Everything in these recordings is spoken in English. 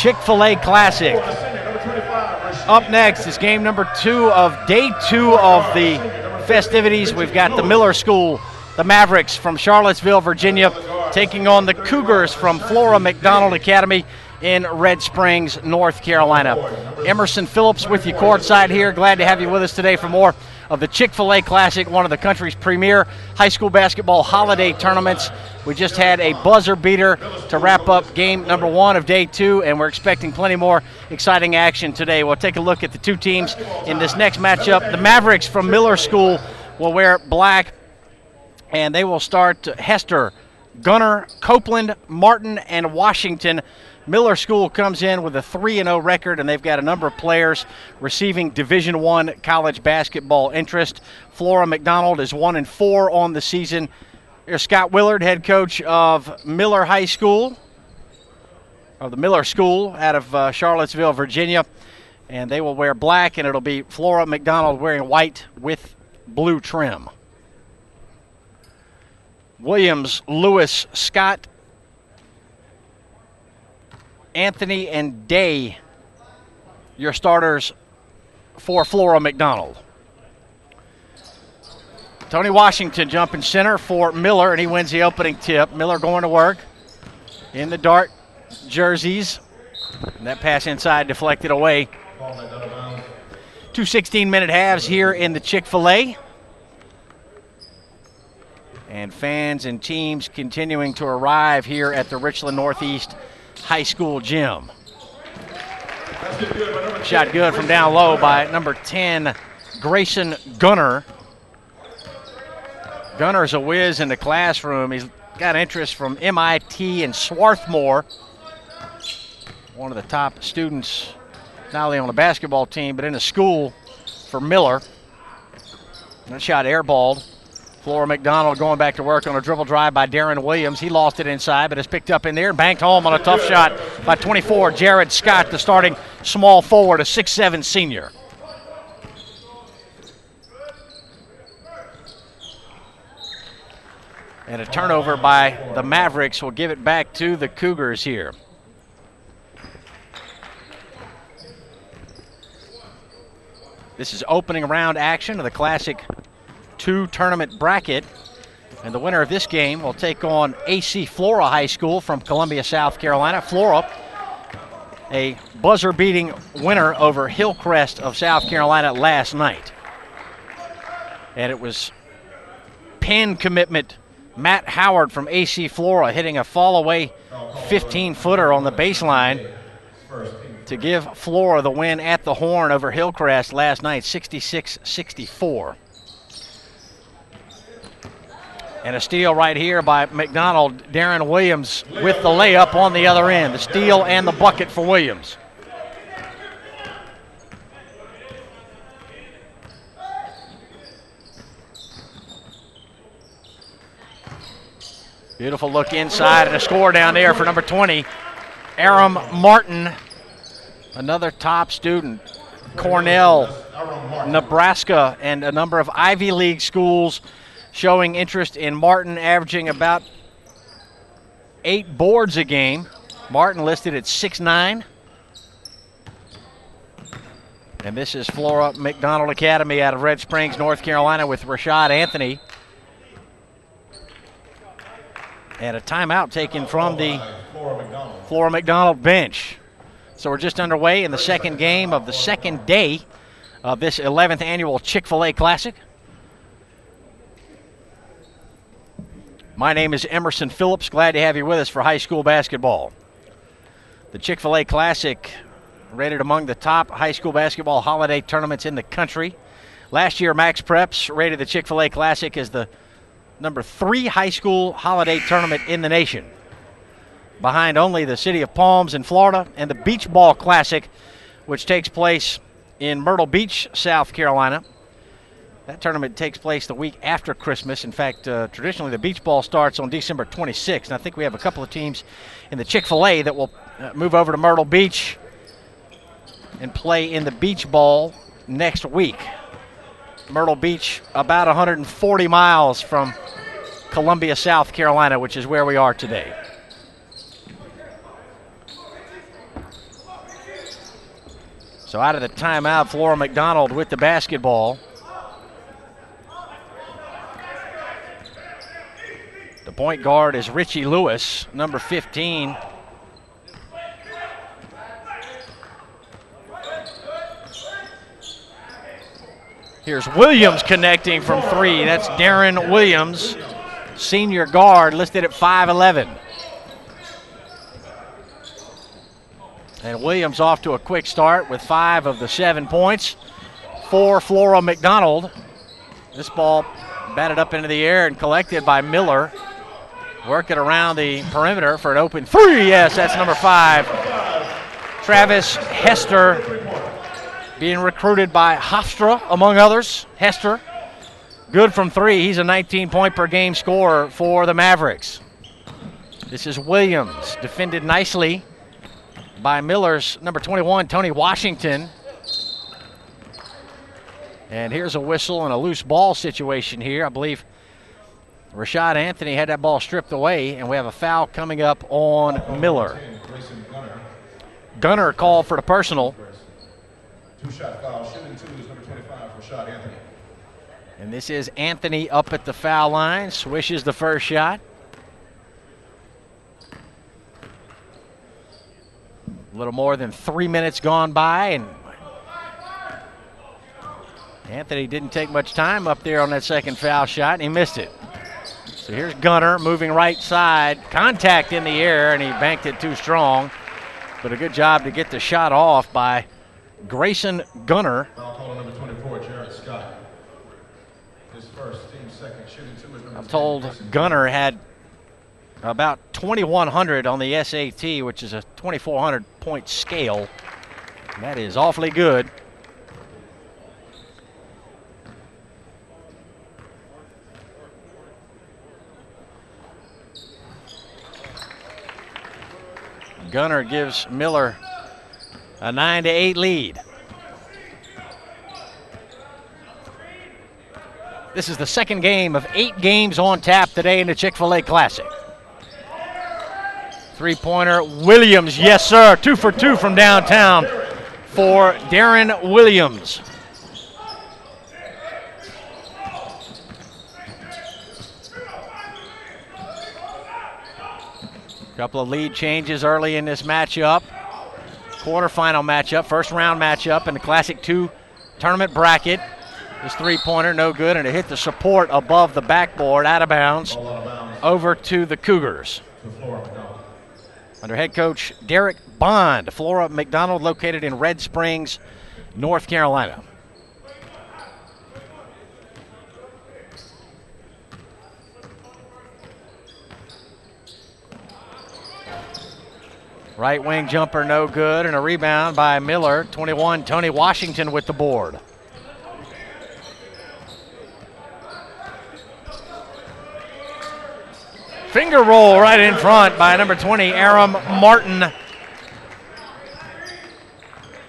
Chick-fil-A Classic. Up next is game number 2 of day 2 of the festivities. We've got the Miller School, the Mavericks from Charlottesville, Virginia, taking on the Cougars from Flora McDonald Academy in Red Springs, North Carolina. Emerson Phillips with you courtside here. Glad to have you with us today for more of the Chick-fil-A Classic, one of the country's premier high school basketball holiday tournaments. We just had a buzzer beater to wrap up game number 1 of day 2, and we're expecting plenty more exciting action today. We'll take a look at the two teams in this next matchup. The Mavericks from Miller School will wear black, and they will start Hester, Gunner, Copeland, Martin, and Washington. Miller School comes in with a 3-0 record, and they've got a number of players receiving Division I college basketball interest. Flora McDonald is 1-4 on the season. Here's Scott Willard, head coach of Miller High School, or the Miller School out of Charlottesville, Virginia. And they will wear black, and it'll be Flora McDonald wearing white with blue trim. Williams, Lewis, Scott, Anthony, and Day, your starters for Flora McDonald. Tony Washington jumping center for Miller, and he wins the opening tip. Miller going to work in the dark jerseys. And that pass inside deflected away. 2 16-minute halves here in the Chick-fil-A. And fans and teams continuing to arrive here at the Richland Northeast High School gym. Shot good from down low by number 10, Grayson Gunner. Gunner's a whiz in the classroom. He's got interest from MIT and Swarthmore. One of the top students, not only on the basketball team, but in the school for Miller. That shot airballed. Flora McDonald going back to work on a dribble drive by Darren Williams. He lost it inside, but it's picked up in there and banked home on a tough shot by 24, Jared Scott, the starting small forward, a 6'7" senior. And a turnover by the Mavericks will give it back to the Cougars here. This is opening round action of the Classic 2 tournament bracket, and the winner of this game will take on AC Flora High School from Columbia, South Carolina. Flora, a buzzer-beating winner over Hillcrest of South Carolina last night. And it was pin commitment Matt Howard from AC Flora hitting a fall-away 15-footer on the baseline to give Flora the win at the Horn over Hillcrest last night, 66-64. And a steal right here by McDonald. Darren Williams with the layup on the other end. The steal and the bucket for Williams. Beautiful look inside and a score down there for number 20, Aram Martin, another top student. Cornell, Nebraska, and a number of Ivy League schools showing interest in Martin, averaging about 8 boards a game. Martin listed at 6'9". And this is Flora McDonald Academy out of Red Springs, North Carolina, with Rashad Anthony. And a timeout taken from the Flora McDonald bench. So we're just underway in the second game of the second day of this 11th annual Chick-fil-A Classic. My name is Emerson Phillips. Glad to have you with us for high school basketball. The Chick-fil-A Classic, rated among the top high school basketball holiday tournaments in the country. Last year, Max Preps rated the Chick-fil-A Classic as the number 3 high school holiday tournament in the nation, behind only the City of Palms in Florida and the Beach Ball Classic, which takes place in Myrtle Beach, South Carolina. That tournament takes place the week after Christmas. In fact, traditionally the beach ball starts on December 26th, and I think we have a couple of teams in the Chick-fil-A that will move over to Myrtle Beach and play in the beach ball next week. Myrtle Beach, about 140 miles from Columbia, South Carolina, which is where we are today. So out of the timeout, Flora McDonald with the basketball. The point guard is Richie Lewis, number 15. Here's Williams connecting from three. That's Darren Williams, senior guard, listed at 5'11". And Williams off to a quick start with 5 of the 7 points for Flora McDonald. This ball batted up into the air and collected by Miller. Working around the perimeter for an open three. Yes, that's number 5. Travis Hester, being recruited by Hofstra, among others. Hester, good from 3. He's a 19-point-per-game scorer for the Mavericks. This is Williams, defended nicely by Miller's number 21, Tony Washington. And here's a whistle and a loose ball situation here. I believe Rashad Anthony had that ball stripped away, and we have a foul coming up on Miller. Gunner called for the personal. 2-shot foul. Shooting 2 is number 25, Rashad Anthony. And this is Anthony up at the foul line, swishes the first shot. A little more than 3 minutes gone by, and Anthony didn't take much time up there on that second foul shot, and he missed it. So here's Gunner moving right side. Contact in the air, and he banked it too strong. But a good job to get the shot off by Grayson Gunner. Foul call on number 24, Jared Scott. His first, team second. Shooting 2 is number I'm told Gunner had about 2,100 on the SAT, which is a 2,400-point scale. That is awfully good. Gunner gives Miller a 9-8 lead. This is the second game of 8 games on tap today in the Chick-fil-A Classic. Three-pointer, Williams, yes sir, 2 for 2 from downtown for Darren Williams. Couple of lead changes early in this matchup. Quarterfinal matchup, first round matchup in the Classic 2 tournament bracket. This three-pointer, no good, and it hit the support above the backboard, out of bounds, over to the Cougars. Under head coach Derek Bond, Flora McDonald, located in Red Springs, North Carolina. Right wing jumper, no good, and a rebound by Miller. 21, Tony Washington with the board. Finger roll right in front by number 20, Aram Martin.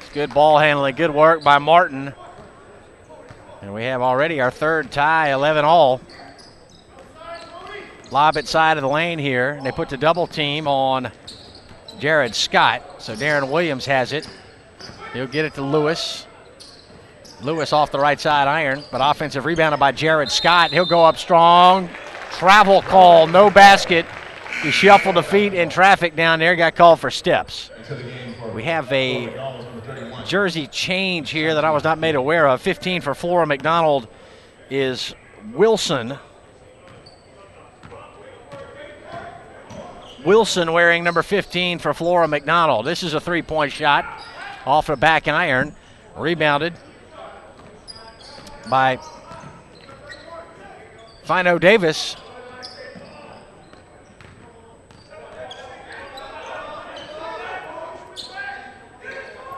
It's good ball handling, good work by Martin. And we have already our third tie, 11 all. Lob it side of the lane here, and they put the double team on Jared Scott. So Darren Williams has it. He'll get it to Lewis. Lewis off the right side iron, but offensive rebounded by Jared Scott. He'll go up strong. Travel call, no basket. He shuffled the feet in traffic down there, got called for steps. We have a jersey change here that I was not made aware of. 15 for Flora McDonald is Wilson. Wilson wearing number 15 for Flora McDonald. This is a three-point shot off the back iron. Rebounded by Fino Davis.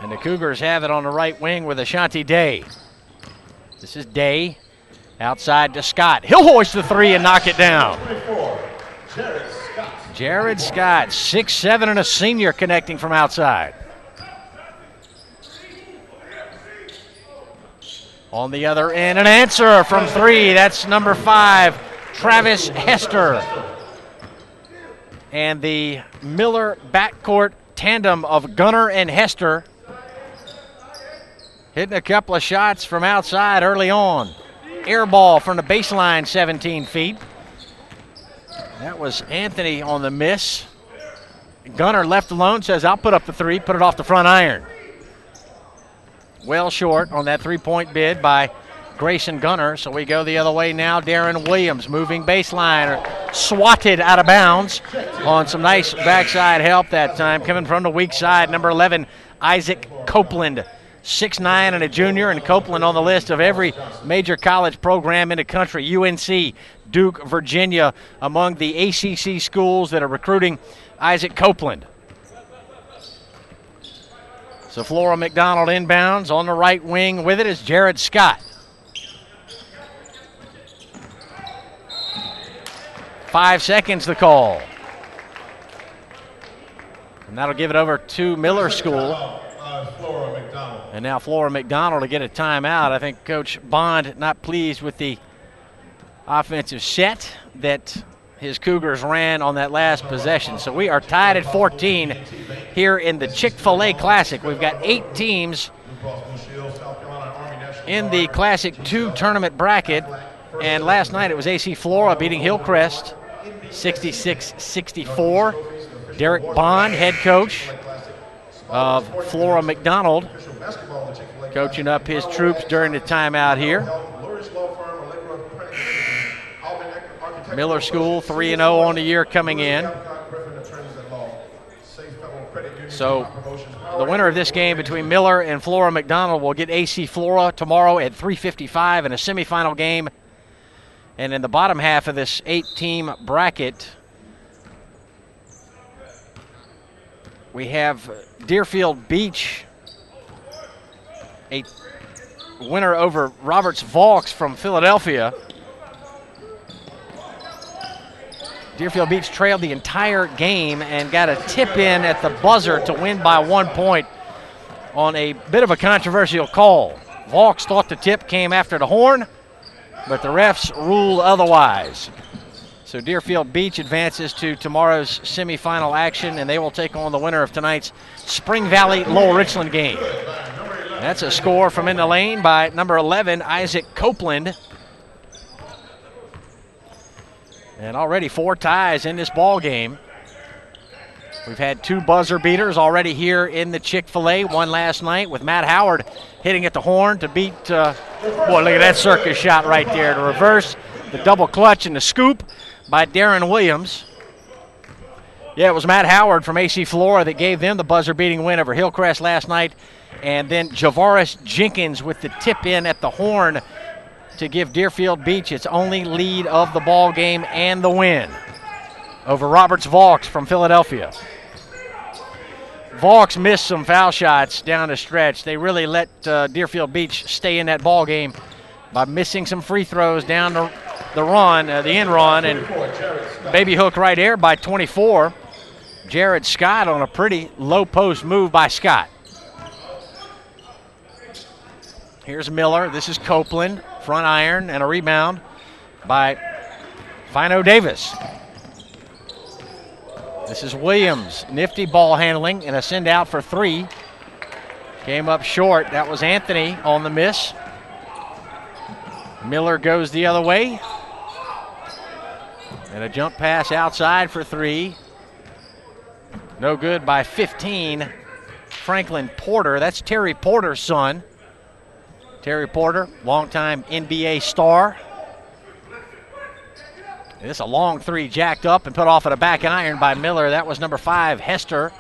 And the Cougars have it on the right wing with Ashanti Day. This is Day outside to Scott. He'll hoist the three and knock it down. Jared Scott, 6'7" and a senior, connecting from outside. On the other end, an answer from three. That's number 5, Travis Hester. And the Miller backcourt tandem of Gunner and Hester Hitting a couple of shots from outside early on. Air ball from the baseline, 17 feet. That was Anthony on the miss. Gunner left alone, says, I'll put up the three, put it off the front iron. Well short on that three-point bid by Grayson Gunner, so we go the other way now. Darren Williams moving baseline, swatted out of bounds on some nice backside help that time. Coming from the weak side, number 11, Isaac Copeland. 6'9" and a junior, and Copeland on the list of every major college program in the country. UNC, Duke, Virginia, among the ACC schools that are recruiting Isaac Copeland. So Flora McDonald inbounds. On the right wing with it is Jared Scott. 5 seconds the call. And that'll give it over to Miller School. And now Flora McDonald to get a timeout. I think Coach Bond not pleased with the offensive set that his Cougars ran on that last possession. So we are tied at 14 here in the Chick-fil-A Classic. We've got 8 teams in the Classic 2 tournament bracket. And last night it was AC Flora beating Hillcrest 66-64. Derek Bond, head coach of Flora McDonald, coaching up his troops during the timeout here. Miller School 3-0 on the year coming in. So the winner of this game between Miller and Flora McDonald will get AC Flora tomorrow at 3:55 in a semifinal game. And in the bottom half of this 8-team bracket, we have Deerfield Beach, a winner over Roberts Vaux from Philadelphia. Deerfield Beach trailed the entire game and got a tip in at the buzzer to win by 1 point on a bit of a controversial call. Vaux thought the tip came after the horn, but the refs ruled otherwise. So Deerfield Beach advances to tomorrow's semifinal action, and they will take on the winner of tonight's Spring Valley Lowell Richland game. That's a score from in the lane by number 11, Isaac Copeland. And already 4 ties in this ball game. We've had 2 buzzer beaters already here in the Chick-fil-A. One last night with Matt Howard hitting at the horn to beat, boy, look at that circus shot right there. To reverse the double clutch and the scoop by Darren Williams. Yeah, it was Matt Howard from AC Flora that gave them the buzzer-beating win over Hillcrest last night. And then Javaris Jenkins with the tip-in at the horn to give Deerfield Beach its only lead of the ball game and the win over Roberts Vaux from Philadelphia. Vaux missed some foul shots down the stretch. They really let Deerfield Beach stay in that ball game by missing some free throws down the run, the end run, and baby hook right there by 24. Jared Scott on a pretty low post move by Scott. Here's Miller. This is Copeland. Front iron and a rebound by Fino Davis. This is Williams. Nifty ball handling and a send out for 3. Came up short. That was Anthony on the miss. Miller goes the other way. And a jump pass outside for 3. No good by 15. Franklin Porter. That's Terry Porter's son. Terry Porter, longtime NBA star. And this is a long 3 jacked up and put off at a back iron by Miller. That was number 5, Hester,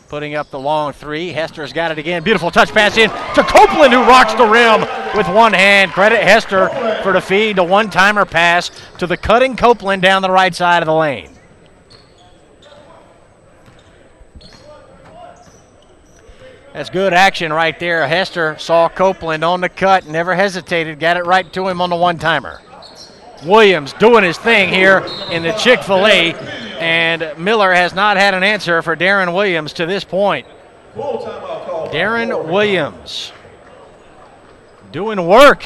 putting up the long 3. Hester's got it again. Beautiful touch pass in to Copeland, who rocks the rim with one hand. Credit Hester for the feed, the one-timer pass to the cutting Copeland down the right side of the lane. That's good action right there. Hester saw Copeland on the cut, never hesitated, got it right to him on the one-timer. Williams doing his thing here in the Chick-fil-A, and Miller has not had an answer for Darren Williams to this point. Darren Williams doing work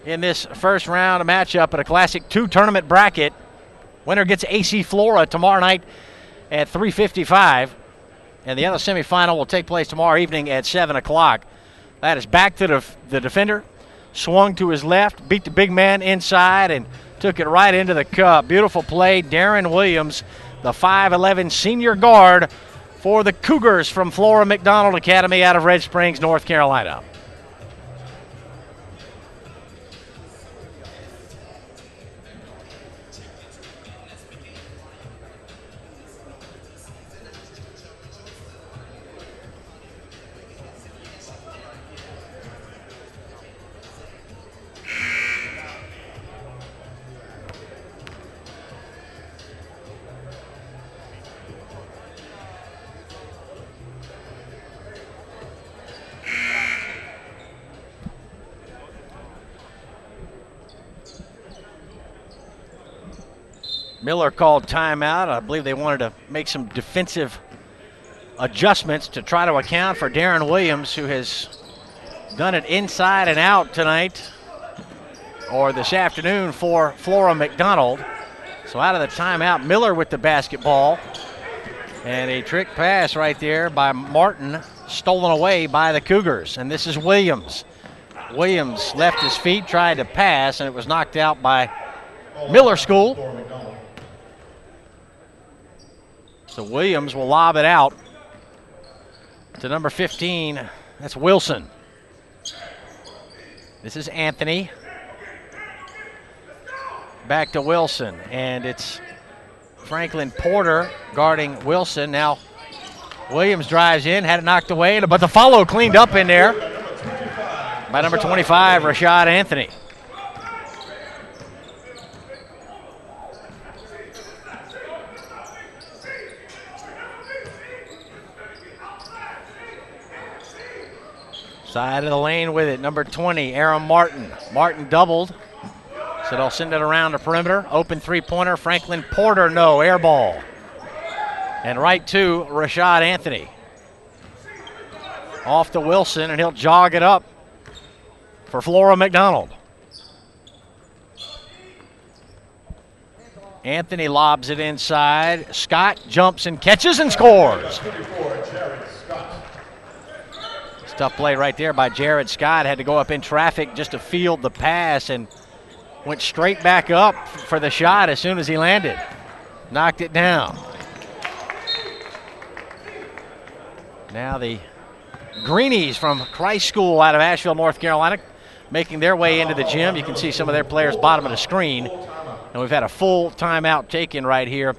in this first round matchup at a Classic 2 tournament bracket. Winner gets AC Flora tomorrow night at 3:55. And the other semifinal will take place tomorrow evening at 7 o'clock. That is back to the defender. Swung to his left, beat the big man inside, and took it right into the cup. Beautiful play. Darren Williams, the 5'11 senior guard for the Cougars from Flora McDonald Academy out of Red Springs, North Carolina. Miller called timeout. I believe they wanted to make some defensive adjustments to try to account for Darren Williams, who has done it inside and out tonight or this afternoon for Flora McDonald. So out of the timeout, Miller with the basketball. And a trick pass right there by Martin, stolen away by the Cougars. And this is Williams. Williams left his feet, tried to pass, and it was knocked out by Miller School. So Williams will lob it out to number 15. That's Wilson. This is Anthony. Back to Wilson, and it's Franklin Porter guarding Wilson. Now Williams drives in, had it knocked away, but the follow cleaned up in there by number 25, Rashad Anthony. Side of the lane with it, number 20, Aaron Martin. Martin doubled, so they'll send it around the perimeter. Open three-pointer, Franklin Porter, no, air ball. And right to Rashad Anthony. Off to Wilson, and he'll jog it up for Flora McDonald. Anthony lobs it inside. Scott jumps and catches and scores. Tough play right there by Jared Scott. Had to go up in traffic just to field the pass and went straight back up for the shot as soon as he landed. Knocked it down. Now the Greenies from Christ School out of Asheville, North Carolina, making their way into the gym. You can see some of their players bottom of the screen. And we've had a full timeout taken right here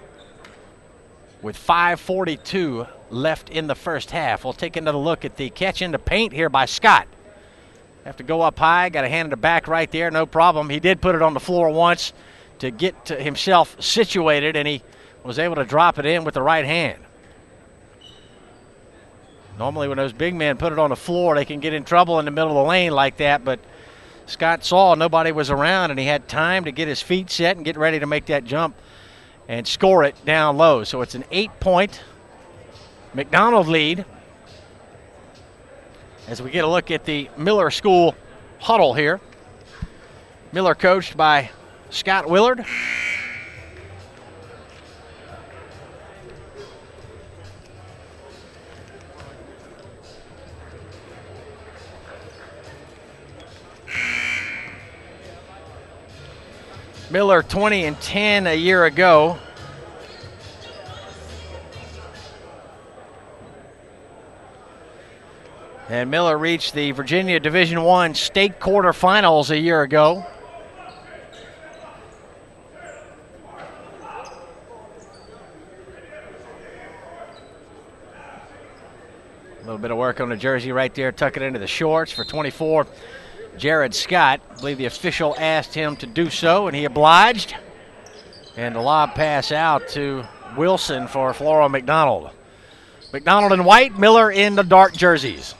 with 5:42 left in the first half. We'll take another look at the catch into paint here by Scott. Have to go up high, got to hand it back right there, no problem. He did put it on the floor once to get to himself situated, and he was able to drop it in with the right hand. Normally when those big men put it on the floor, they can get in trouble in the middle of the lane like that, but Scott saw nobody was around, and he had time to get his feet set and get ready to make that jump and score it down low. So it's an 8-point McDonald lead as we get a look at the Miller School huddle here. Miller coached by Scott Willard. Miller 20-10 a year ago. And Miller reached the Virginia Division I state quarterfinals a year ago. A little bit of work on the jersey right there, tuck it into the shorts for 24. Jared Scott, I believe the official asked him to do so, and he obliged. And the lob pass out to Wilson for Flora McDonald. McDonald in white, Miller in the dark jerseys.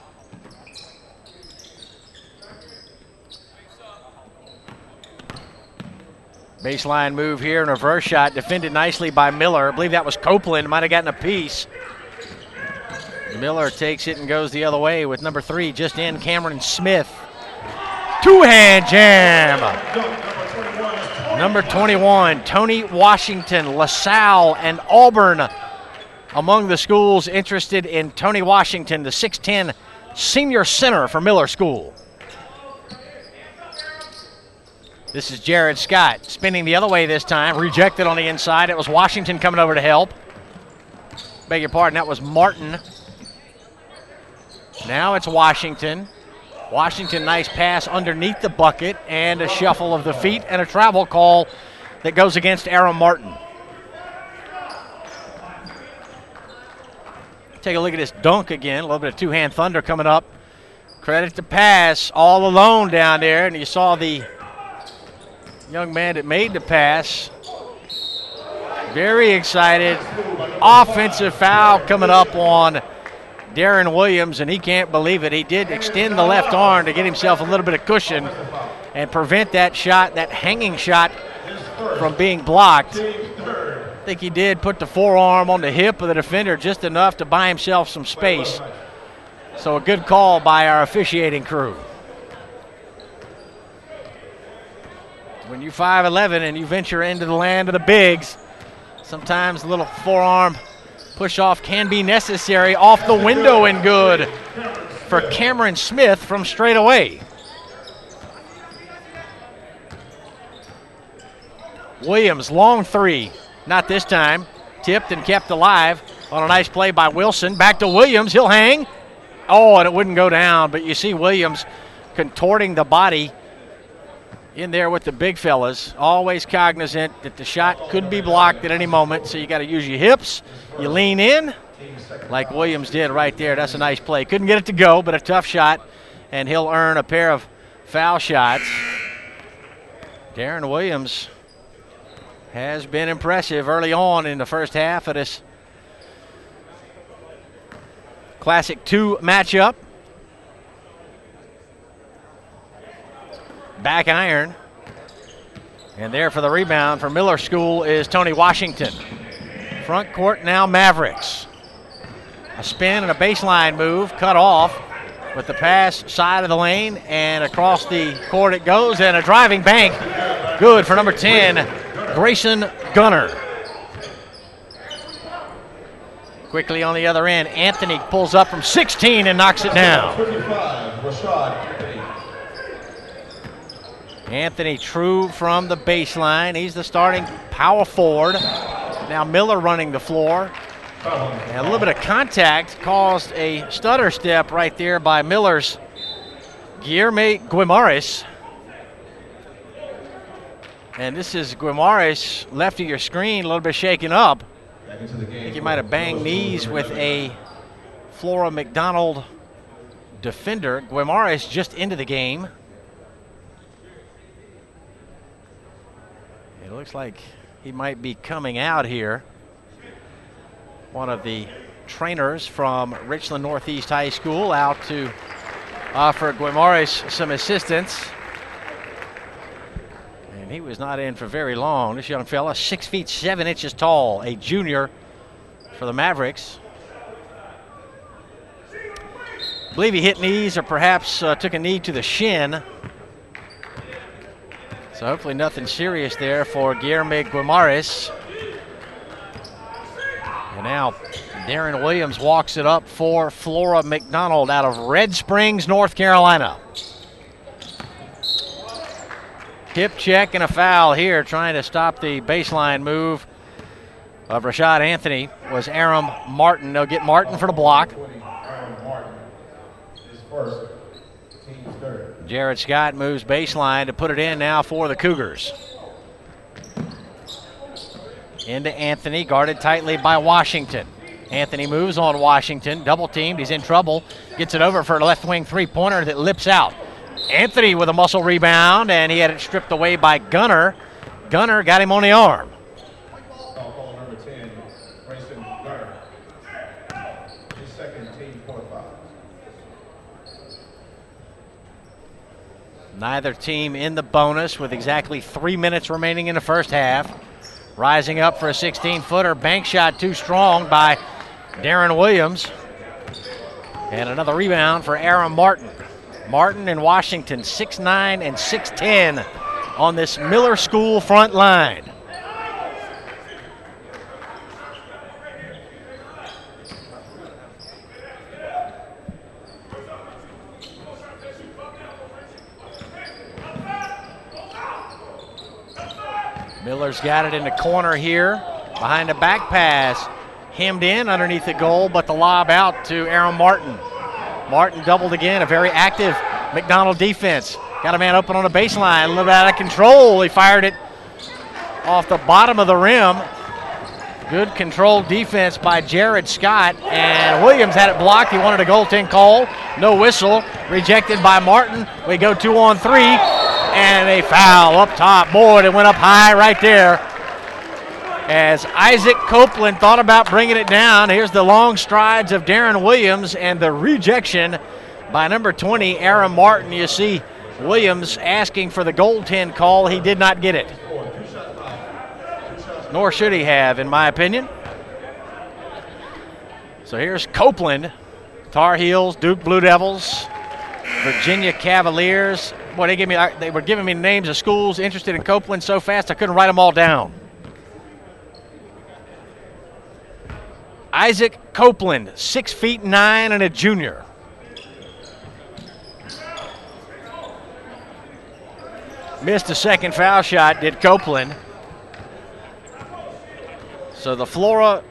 Baseline move here, and a reverse shot defended nicely by Miller. I believe that was Copeland, might have gotten a piece. Miller takes it and goes the other way with number 3 just in, Cameron Smith. Two-hand jam. Number 21, Tony Washington, LaSalle, and Auburn among the schools interested in Tony Washington, the 6'10 senior center for Miller School. This is Jared Scott spinning the other way this time. Rejected on the inside. It was Washington coming over to help. Beg your pardon, that was Martin. Now it's Washington. Washington, nice pass underneath the bucket and a shuffle of the feet and a travel call that goes against Aaron Martin. Take a look at this dunk again. A little bit of two-hand thunder coming up. Credit to pass all alone down there. And you saw the young man that made the pass. Very excited. Offensive foul coming up on Darren Williams, and he can't believe it. He did extend the left arm to get himself a little bit of cushion and prevent that shot, that hanging shot, from being blocked. I think he did put the forearm on the hip of the defender just enough to buy himself some space. So a good call by our officiating crew. When you're 5'11" and you venture into the land of the bigs, sometimes a little forearm push-off can be necessary. Off the window and good for Cameron Smith from straight away. Williams, long three. Not this time. Tipped and kept alive on a nice play by Wilson. Back to Williams. He'll hang. Oh, and it wouldn't go down, but you see Williams contorting the body in there with the big fellas. Always cognizant that the shot could be blocked at any moment, so you got to use your hips. You lean in like Williams did right there. That's a nice play. Couldn't get it to go, but a tough shot, and he'll earn a pair of foul shots. Darren Williams has been impressive early on in the first half of this Classic 2 matchup. Back iron. And there for the rebound for Miller School is Tony Washington. Front court now Mavericks. A spin and a baseline move cut off with the pass side of the lane, and across the court it goes, and a driving bank. Good for number 10, Grayson Gunner. Quickly on the other end, Anthony pulls up from 16 and knocks it down. Anthony true from the baseline. He's the starting power forward. Now Miller running the floor. And a little bit of contact caused a stutter step right there by Miller's Guillermo Guimares. And this is Guimares, left of your screen, a little bit shaken up. I think he might have banged knees with a Flora McDonald defender. Guimares just into the game. It looks like he might be coming out here. One of the trainers from Richland Northeast High School out to offer Guimares some assistance. And he was not in for very long. This young fella, 6 feet 7 inches tall, a junior for the Mavericks. I believe he hit knees, or perhaps took a knee to the shin. So hopefully nothing serious there for Guillermo Guimares. And now Darren Williams walks it up for Flora McDonald out of Red Springs, North Carolina. Hip check and a foul here, trying to stop the baseline move of Rashad Anthony was Aaron Martin. They'll get Martin for the block. Jared Scott moves baseline to put it in now for the Cougars. Into Anthony, guarded tightly by Washington. Anthony moves on Washington, double teamed, he's in trouble. Gets it over for a left wing three-pointer that lips out. Anthony with a muscle rebound, and he had it stripped away by Gunner. Gunner got him on the arm. Number 10, Grayson Gunner. His second team foul. Neither team in the bonus with exactly 3 minutes remaining in the first half. Rising up for a 16-footer. Bank shot too strong by Darren Williams. And another rebound for Aaron Martin. Martin and Washington 6'9" and 6'10" on this Miller School front line. Miller's got it in the corner here, behind the back pass. Hemmed in underneath the goal, but the lob out to Aaron Martin. Martin doubled again, a very active McDonald defense. Got a man open on the baseline, a little bit out of control. He fired it off the bottom of the rim. Good controlled defense by Jared Scott, and Williams had it blocked. He wanted a goaltend call. No whistle. Rejected by Martin. We go 2-on-3, and a foul up top. Boy, it went up high right there. As Isaac Copeland thought about bringing it down, here's the long strides of Darren Williams and the rejection by number 20, Aaron Martin. You see Williams asking for the goaltend call. He did not get it. Nor should he have, in my opinion. So here's Copeland. Tar Heels, Duke Blue Devils, Virginia Cavaliers. Boy, they were giving me names of schools interested in Copeland so fast I couldn't write them all down. Isaac Copeland, 6'9" and a junior. Missed a second foul shot, did Copeland. So the Flora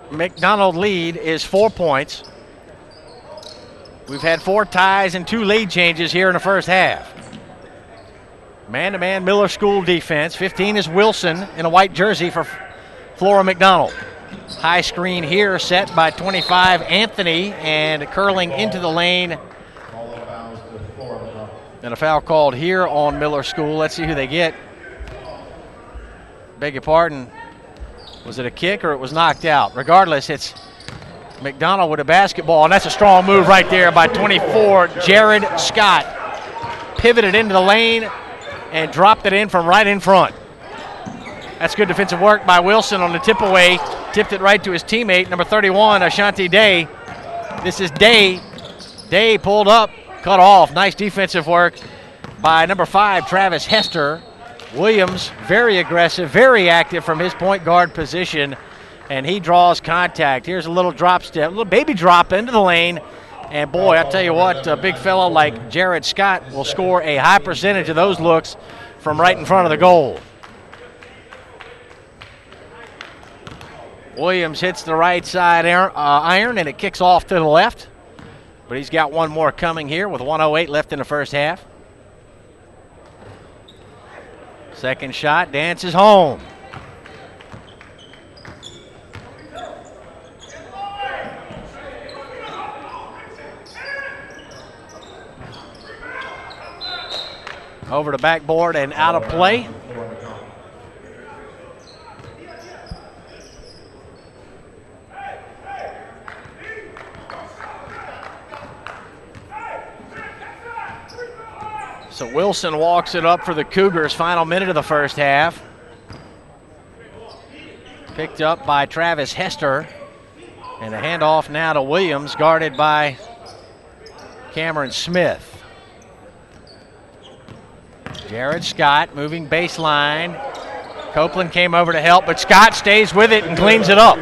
McDonald lead is 4 points. We've had 4 ties and 2 lead changes here in the first half. Man-to-man Miller School defense. 15 is Wilson in a white jersey for Flora McDonald. High screen here set by 25 Anthony, and curling into the lane. And a foul called here on Miller School. Let's see who they get. Beg your pardon. Was it a kick or it was knocked out? Regardless, it's McDonald with a basketball, and that's a strong move right there by 24, Jared Scott. Pivoted into the lane and dropped it in from right in front. That's good defensive work by Wilson on the tip away. Tipped it right to his teammate, number 31, Ashanti Day. This is Day. Day pulled up, cut off. Nice defensive work by number 5, Travis Hester. Williams, very aggressive, very active from his point guard position, and he draws contact. Here's a little drop step, a little baby drop into the lane. And boy, I tell you what, a big fella like Jared Scott will score a high percentage of those looks from right in front of the goal. Williams hits the right side iron, and it kicks off to the left. But he's got one more coming here with 1:08 left in the first half. Second shot, dances home. Over the backboard and out of play. So Wilson walks it up for the Cougars. Final minute of the first half. Picked up by Travis Hester. And a handoff now to Williams, guarded by Cameron Smith. Jared Scott moving baseline. Copeland came over to help, but Scott stays with it and cleans it up.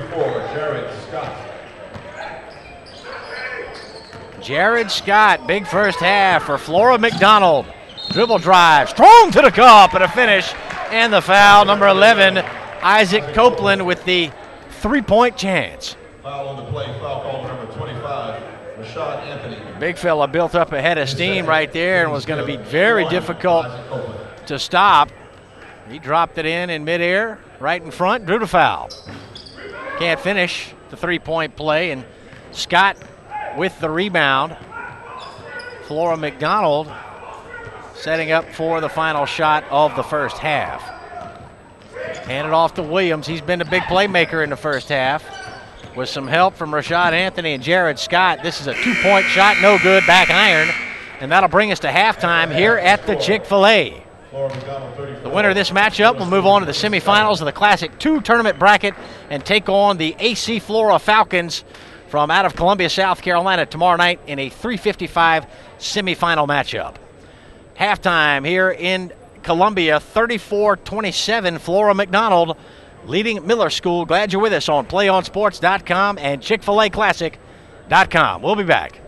Jared Scott, big first half for Flora McDonald. Dribble drive, strong to the cup, and a finish. And the foul, number 11, Isaac Copeland with the three-point chance. Foul on the play, foul call number 25, Rashad Anthony. Big fella built up a head of steam right there and was going to be very difficult to stop. He dropped it in midair, right in front, drew the foul. Can't finish the three-point play, and Scott with the rebound. Flora McDonald setting up for the final shot of the first half. Hand it off to Williams. He's been a big playmaker in the first half. With some help from Rashad Anthony and Jared Scott, this is a two-point shot, no good, back iron. And that'll bring us to halftime here at the Chick-fil-A. The winner of this matchup will move on to the semifinals of the Classic II tournament bracket and take on the AC Flora Falcons from out of Columbia, South Carolina tomorrow night in a 3:55 semifinal matchup. Halftime here in Columbia, 34-27, Flora McDonald leading Miller School. Glad you're with us on PlayOnSports.com and ChickfilAClassic.com. We'll be back.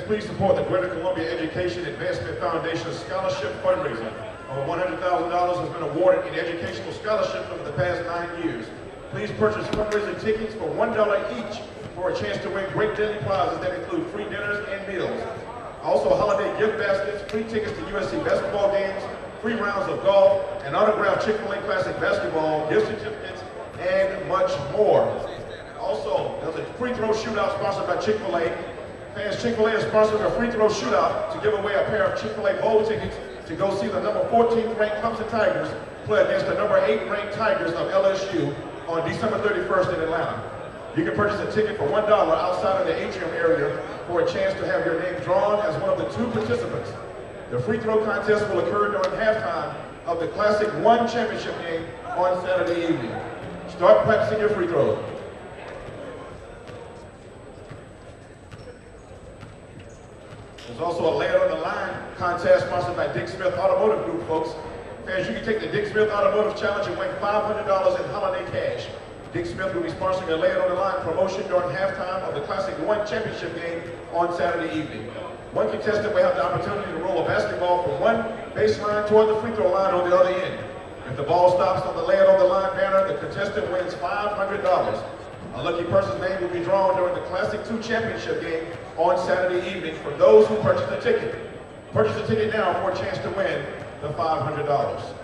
please support the Greater Columbia Education Advancement Foundation Scholarship Fundraiser. Over $100,000 has been awarded in educational scholarships over the past 9 years. Please purchase fundraiser tickets for $1 each for a chance to win great daily prizes that include free dinners and meals. Also, holiday gift baskets, free tickets to USC basketball games, free rounds of golf, and autographed Chick-fil-A Classic basketball, gift certificates, and much more. Also, there's a free throw shootout sponsored by Chick-fil-A. Fans, Chick-fil-A is sponsoring a free throw shootout to give away a pair of Chick-fil-A bowl tickets to go see the number 14th ranked Clemson Tigers play against the number 8 ranked Tigers of LSU on December 31st in Atlanta. You can purchase a ticket for $1 outside of the atrium area for a chance to have your name drawn as one of the 2 participants. The free throw contest will occur during halftime of the Classic 1 championship game on Saturday evening. Start practicing your free throws. There's also a Lay It on the Line contest sponsored by Dick Smith Automotive Group, folks. Fans, you can take the Dick Smith Automotive Challenge and win $500 in holiday cash. Dick Smith will be sponsoring a Lay It on the Line promotion during halftime of the Classic 1 championship game on Saturday evening. One contestant will have the opportunity to roll a basketball from one baseline toward the free throw line on the other end. If the ball stops on the Lay It on the Line banner, the contestant wins $500. A lucky person's name will be drawn during the Classic 2 championship game on Saturday evening for those who purchase a ticket. Purchase a ticket now for a chance to win the $500.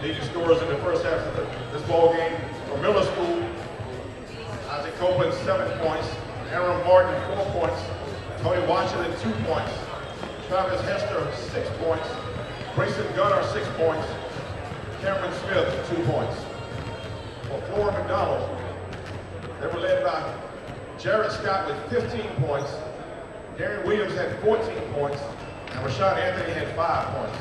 Leading scorers in the first half of this ball game for Miller School: Isaac Copeland, 7 points. Aaron Martin, 4 points. Tony Washington, 2 points. Travis Hester, 6 points. Grayson Gunner, 6 points. Cameron Smith, 2 points. For Flora McDonald, they were led by Jared Scott with 15 points. Darren Williams had 14 points. And Rashad Anthony had 5 points.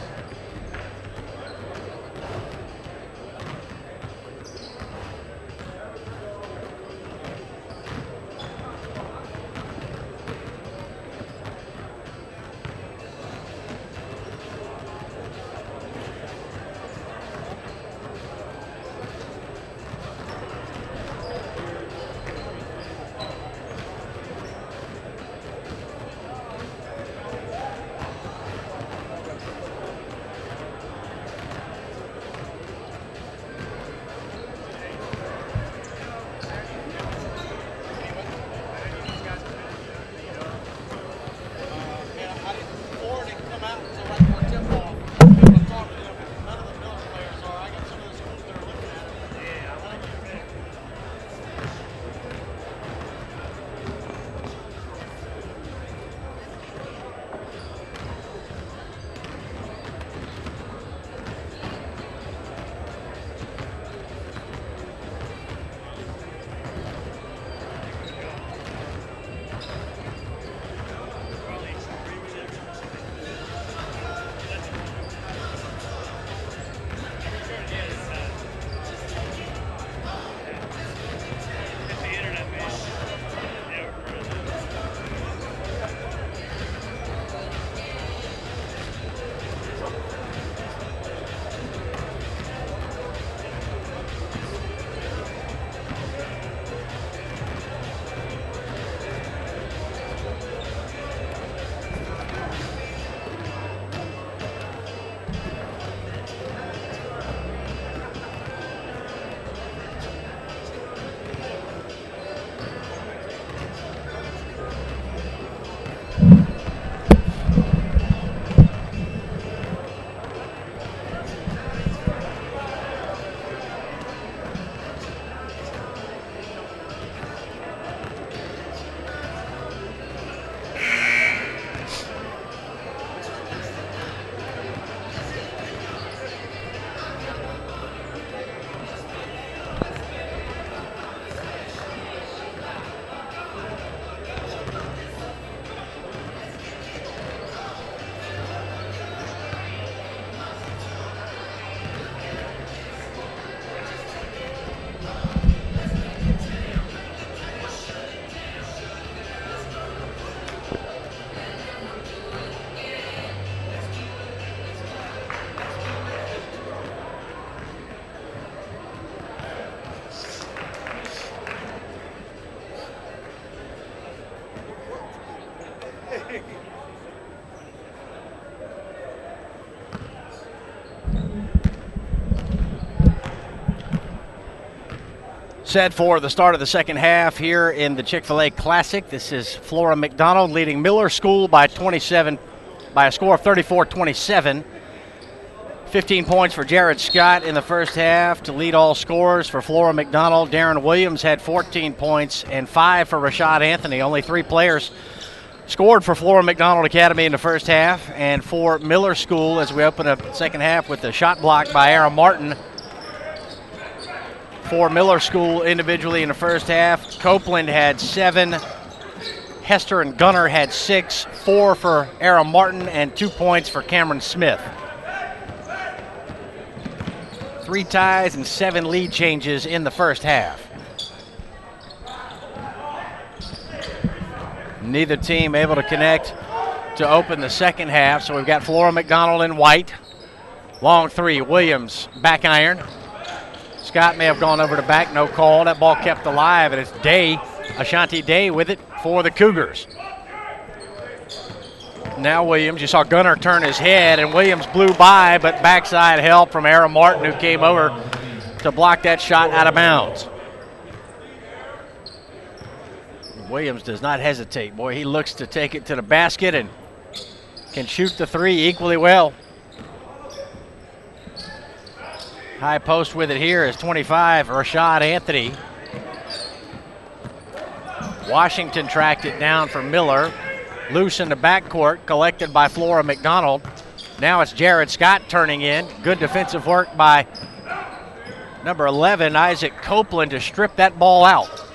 Set for the start of the second half here in the Chick-fil-A Classic. This is Flora McDonald leading Miller School by a score of 34-27. 15 points for Jared Scott in the first half to lead all scorers for Flora McDonald. Darren Williams had 14 points and 5 for Rashad Anthony. Only 3 players scored for Flora McDonald Academy in the first half. And for Miller School, as we open up the second half with the shot block by Aaron Martin. For Miller School individually in the first half, Copeland had 7, Hester and Gunner had 6, 4 for Aaron Martin, and 2 points for Cameron Smith. 3 ties and 7 lead changes in the first half. Neither team able to connect to open the second half, so we've got Flora McDonald in white. Long 3, Williams back iron. Scott may have gone over to back, no call. That ball kept alive, and it's Day, Ashanti Day with it for the Cougars. Now Williams, you saw Gunner turn his head, and Williams blew by, but backside help from Aaron Martin, who came over to block that shot out of bounds. Williams does not hesitate. Boy, he looks to take it to the basket and can shoot the 3 equally well. High post with it here is 25, Rashad Anthony. Washington tracked it down for Miller. Loose in the backcourt, collected by Flora McDonald. Now it's Jared Scott turning in. Good defensive work by number 11, Isaac Copeland, to strip that ball out.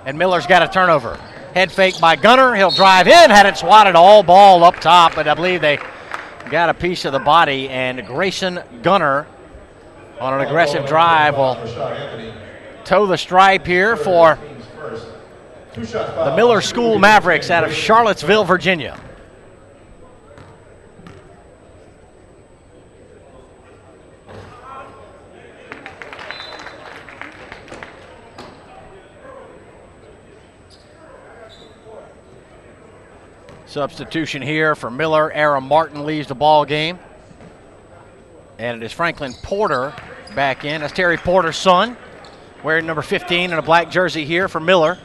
And Miller's got a turnover. Head fake by Gunner. He'll drive in. Had it swatted all ball up top, but I believe they got a piece of the body. And Grayson Gunner on an aggressive drive will toe the stripe here for the Miller School Mavericks out of Charlottesville, Virginia. Substitution here for Miller. Aaron Martin leaves the ball game. And it is Franklin Porter back in. That's Terry Porter's son, wearing number 15 in a black jersey here for Miller.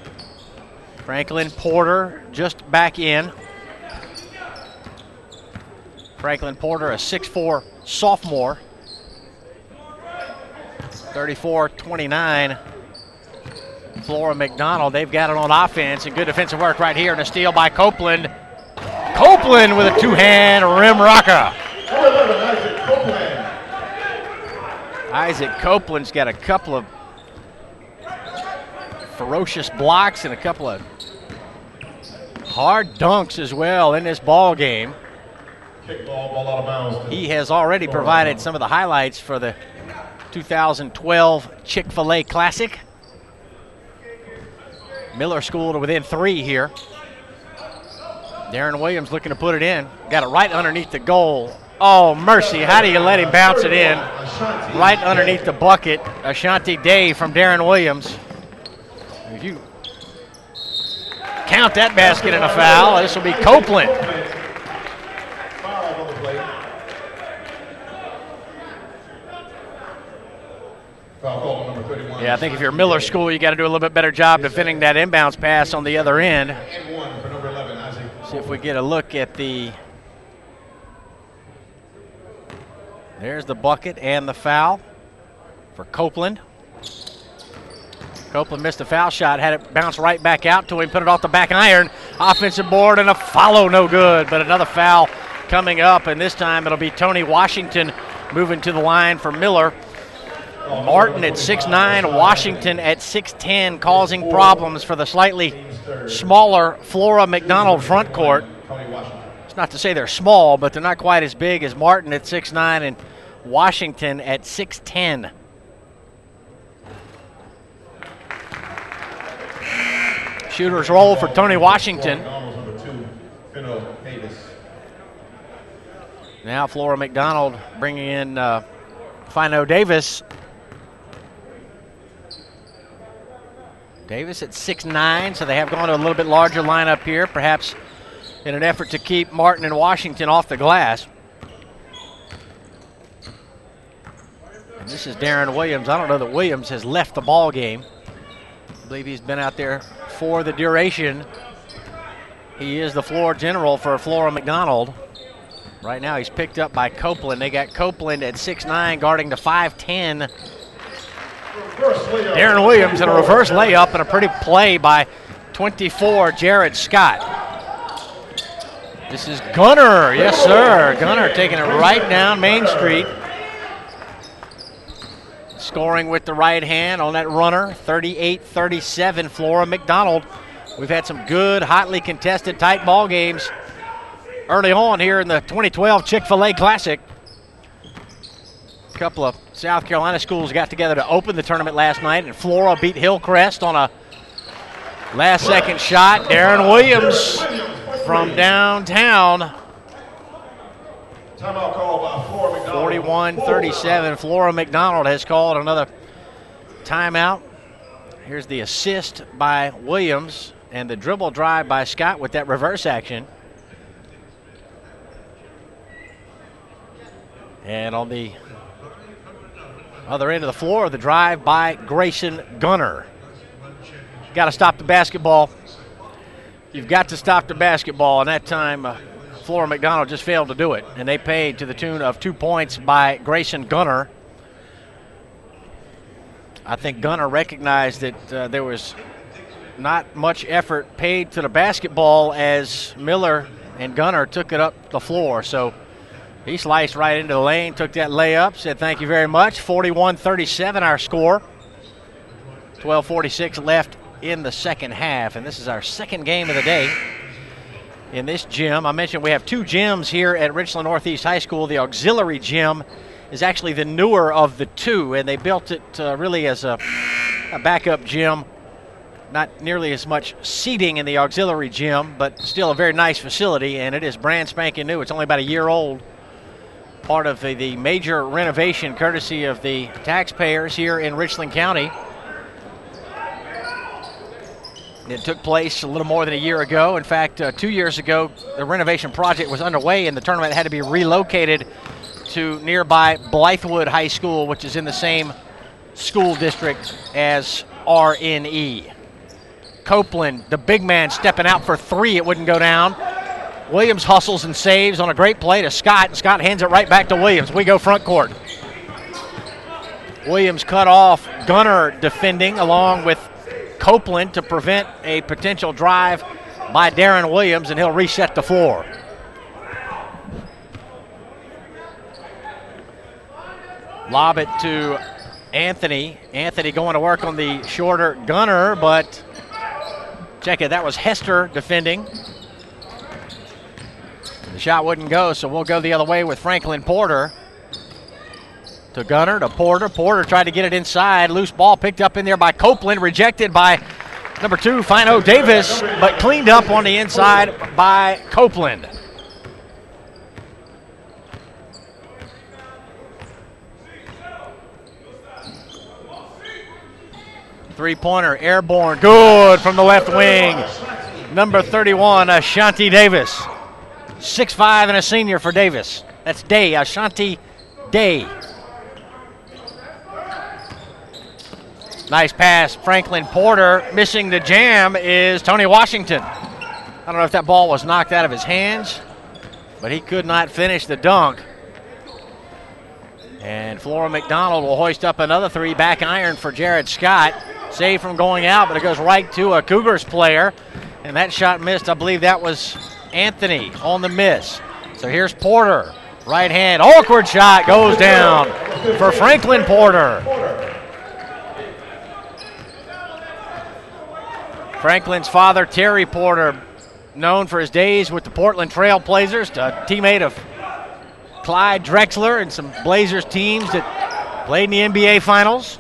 Franklin Porter just back in. Franklin Porter, a 6'4" sophomore. 34-29. Flora McDonald, they've got it on offense, and good defensive work right here, and a steal by Copeland. Copeland with a two-hand rim rocker. Isaac Copeland's got a couple of ferocious blocks and a couple of hard dunks as well in this ball game. Ball out of bounds. He has already provided some of the highlights for the 2012 Chick-fil-A Classic. Miller School to within 3 here. Darren Williams looking to put it in. Got it right underneath the goal. Oh, mercy. How do you let him bounce it in? Right underneath the bucket. Ashanti Day from Darren Williams. If you count that basket in a foul, this will be Copeland. Yeah, I think if you're Miller School, you got to do a little bit better job defending that inbounds pass on the other end. See if we get a look at the. There's the bucket and the foul for Copeland. Copeland missed a foul shot, had it bounce right back out to him, put it off the back iron. Offensive board and a follow, no good, but another foul coming up, and this time it'll be Tony Washington moving to the line for Miller. Martin at 6'9", Washington at 6'10", causing problems for the slightly smaller Flora McDonald front court. It's not to say they're small, but they're not quite as big as Martin at 6'9" and Washington at 6'10". Shooter's roll for Tony Washington. Now Flora McDonald bringing in Fino Davis. Davis at 6'9", so they have gone to a little bit larger lineup here, perhaps in an effort to keep Martin and Washington off the glass. And this is Darren Williams. I don't know that Williams has left the ball game. I believe he's been out there for the duration. He is the floor general for Flora McDonald. Right now he's picked up by Copeland. They got Copeland at 6'9", guarding the 5'10". Darren Williams in a reverse layup and a pretty play by 24, Jared Scott. This is Gunner, yes sir. Gunner taking it right down Main Street. Scoring with the right hand on that runner, 38-37, Flora McDonald. We've had some good, hotly contested, tight ball games early on here in the 2012 Chick-fil-A Classic. A couple of South Carolina schools got together to open the tournament last night, and Flora beat Hillcrest on a last-second shot. Darren Williams from downtown. Timeout call by Flora McDonald. 41-37. Flora McDonald has called another timeout. Here's the assist by Williams and the dribble drive by Scott with that reverse action. And on the other end of the floor, the drive by Grayson Gunner. Got to stop the basketball. You've got to stop the basketball, and that time Flora McDonald just failed to do it, and they paid to the tune of 2 points by Grayson Gunner. I think Gunner recognized that there was not much effort paid to the basketball as Miller and Gunner took it up the floor. So he sliced right into the lane, took that layup, said thank you very much. 41-37 our score. 12:46 left in the second half, and this is our second game of the day in this gym. I mentioned we have two gyms here at Richland Northeast High School. The auxiliary gym is actually the newer of the two, and they built it really as a backup gym. Not nearly as much seating in the auxiliary gym, but still a very nice facility, and it is brand spanking new. It's only about a year old. Part of the major renovation courtesy of the taxpayers here in Richland County. It took place a little more than a year ago. In fact, 2 years ago, the renovation project was underway, and the tournament had to be relocated to nearby Blythewood High School, which is in the same school district as RNE. Copeland, the big man, stepping out for three. It wouldn't go down. Williams hustles and saves on a great play to Scott, and Scott hands it right back to Williams. We go front court. Williams cut off. Gunner defending along with Copeland to prevent a potential drive by Darren Williams, and he'll reset the floor. Lob it to Anthony. Anthony going to work on the shorter Gunner, but check it, that was Hester defending. The shot wouldn't go, so we'll go the other way with Franklin Porter. To Gunner, to Porter. Porter tried to get it inside. Loose ball picked up in there by Copeland, rejected by number 2, Fino Davis, but cleaned up on the inside by Copeland. Three-pointer, airborne, good from the left wing. Number 31, Ashanti Davis. 6'5" and a senior for Davis. That's Day, Ashanti Day. Nice pass, Franklin Porter. Missing the jam is Tony Washington. I don't know if that ball was knocked out of his hands, but he could not finish the dunk. And Flora McDonald will hoist up another three, back iron for Jared Scott. Save from going out, but it goes right to a Cougars player. And that shot missed. I believe that was Anthony on the miss. So here's Porter. Right hand, awkward shot, goes down for Franklin Porter. Franklin's father, Terry Porter, known for his days with the Portland Trail Blazers, a teammate of Clyde Drexler and some Blazers teams that played in the NBA Finals.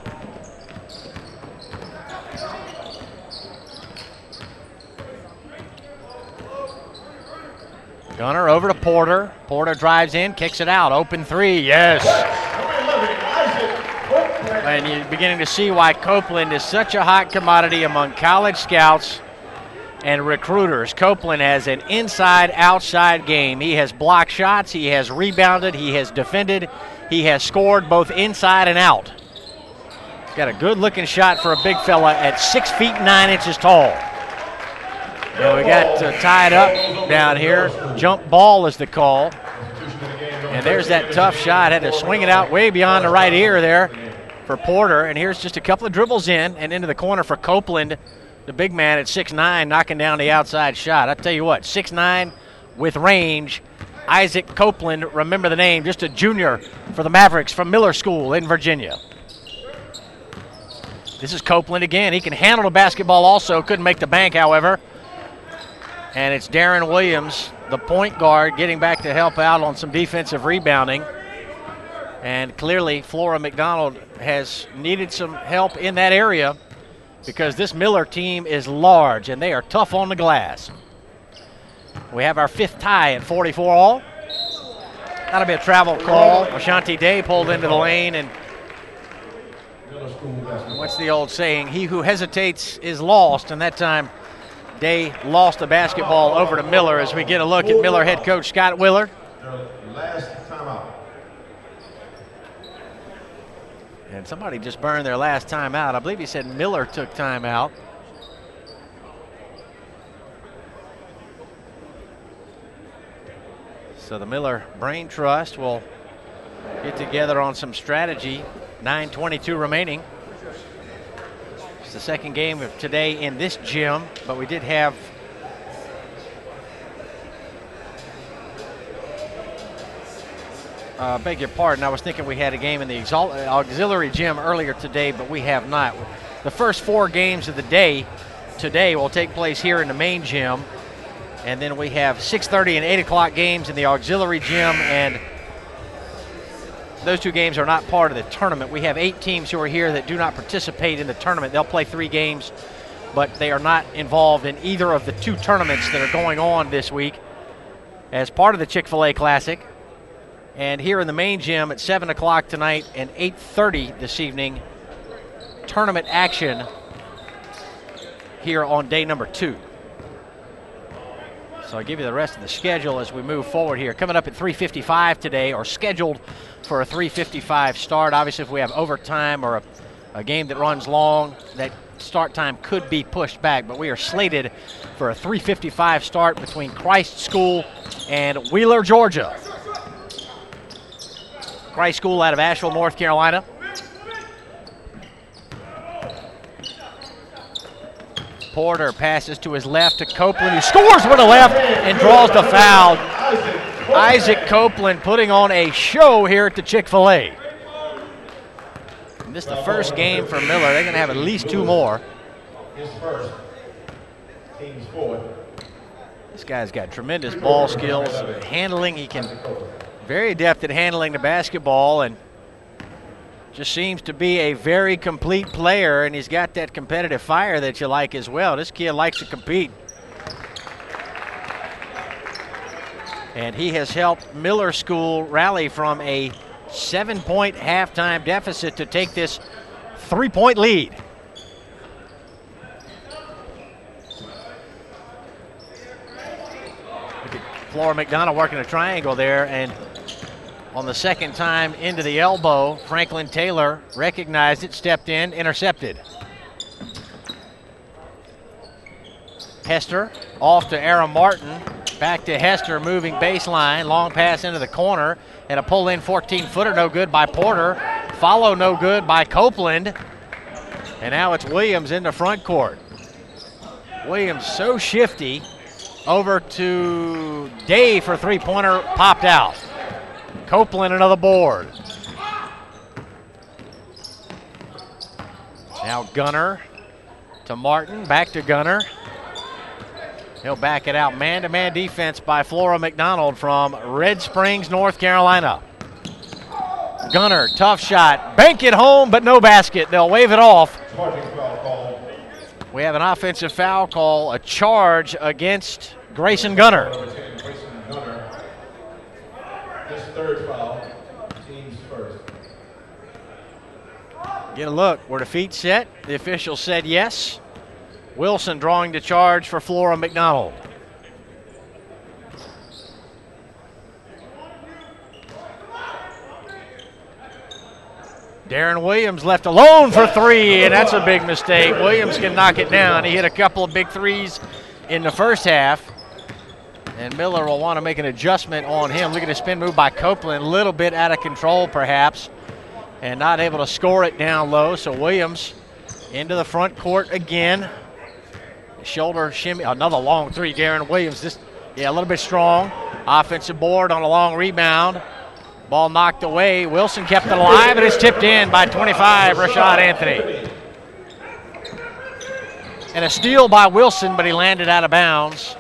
Gunner over to Porter. Porter drives in, kicks it out. Open three, yes. And you're beginning to see why Copeland is such a hot commodity among college scouts and recruiters. Copeland has an inside-outside game. He has blocked shots, he has rebounded, he has defended, he has scored both inside and out. Got a good-looking shot for a big fella at 6 feet 9 inches tall. And we got tied up down here. Jump ball is the call. And there's that tough shot. Had to swing it out way beyond the right ear there for Porter. And here's just a couple of dribbles in and into the corner for Copeland, the big man at 6'9", knocking down the outside shot. I tell you what, 6'9" with range. Isaac Copeland, remember the name, just a junior for the Mavericks from Miller School in Virginia. This is Copeland again. He can handle the basketball also. Couldn't make the bank, however. And it's Darren Williams, the point guard, getting back to help out on some defensive rebounding. And clearly, Flora McDonald has needed some help in that area because this Miller team is large and they are tough on the glass. We have our fifth tie at 44 all. That'll be a travel call. Ashanti Day pulled into the lane, and what's the old saying? He who hesitates is lost, and that time Day lost the basketball over to Miller as we get a look at Miller head coach Scott Willard. Last timeout. And somebody just burned their last timeout. I believe he said Miller took timeout. So the Miller Brain Trust will get together on some strategy. 9:22 remaining. It's the second game of today in this gym, but we did have beg your pardon, I was thinking we had a game in the auxiliary gym earlier today, but we have not. The first 4 games of the day today will take place here in the main gym, and then we have 6:30 and 8 o'clock games in the auxiliary gym, and those 2 games are not part of the tournament. We have 8 teams who are here that do not participate in the tournament. They'll play 3 games, but they are not involved in either of the 2 tournaments that are going on this week as part of the Chick-fil-A Classic. And here in the main gym at 7 o'clock tonight and 8:30 this evening, tournament action here on day number 2. So I'll give you the rest of the schedule as we move forward here. Coming up at 3:55 today, or scheduled for a 3:55 start. Obviously, if we have overtime or a game that runs long, that start time could be pushed back. But we are slated for a 3:55 start between Christ School and Wheeler, Georgia. Christ School out of Asheville, North Carolina. Porter passes to his left to Copeland, who scores with a left and draws the foul. Isaac Copeland putting on a show here at the Chick-fil-A. This is the first game for Miller. They're going to have at least 2 more. His first, team's 4th. This guy's got tremendous ball skills, handling. He can very adept at handling the basketball and just seems to be a very complete player, and he's got that competitive fire that you like as well. This kid likes to compete. And he has helped Miller School rally from a 7-point halftime deficit to take this 3-point lead. Look at Flora McDonald working a triangle there, and on the second time into the elbow, Franklin Taylor recognized it, stepped in, intercepted. Hester off to Aaron Martin. Back to Hester, moving baseline. Long pass into the corner. And a pull-in 14-footer, no good by Porter. Follow, no good by Copeland. And now it's Williams in the front court. Williams so shifty. Over to Dave for three-pointer, popped out. Copeland another board. Now Gunner to Martin, back to Gunner. He'll back it out. Man-to-man defense by Flora McDonald from Red Springs, North Carolina. Gunner, tough shot. Bank it home, but no basket. They'll wave it off. We have an offensive foul call, a charge against Grayson Gunner. His 3rd foul, team's 1st. Get a look. Were the feet set? The official said yes. Wilson drawing the charge for Flora McDonald. Darren Williams left alone for 3, and that's a big mistake. Williams can knock it down. He hit a couple of big threes in the first half, and Miller will want to make an adjustment on him. Look at the spin move by Copeland, a little bit out of control perhaps, and not able to score it down low. So Williams into the front court again. Shoulder shimmy, another long 3. Darren Williams, a little bit strong. Offensive board on a long rebound. Ball knocked away. Wilson kept it alive, and it's tipped in by 25, Rashad Anthony. And a steal by Wilson, but he landed out of bounds.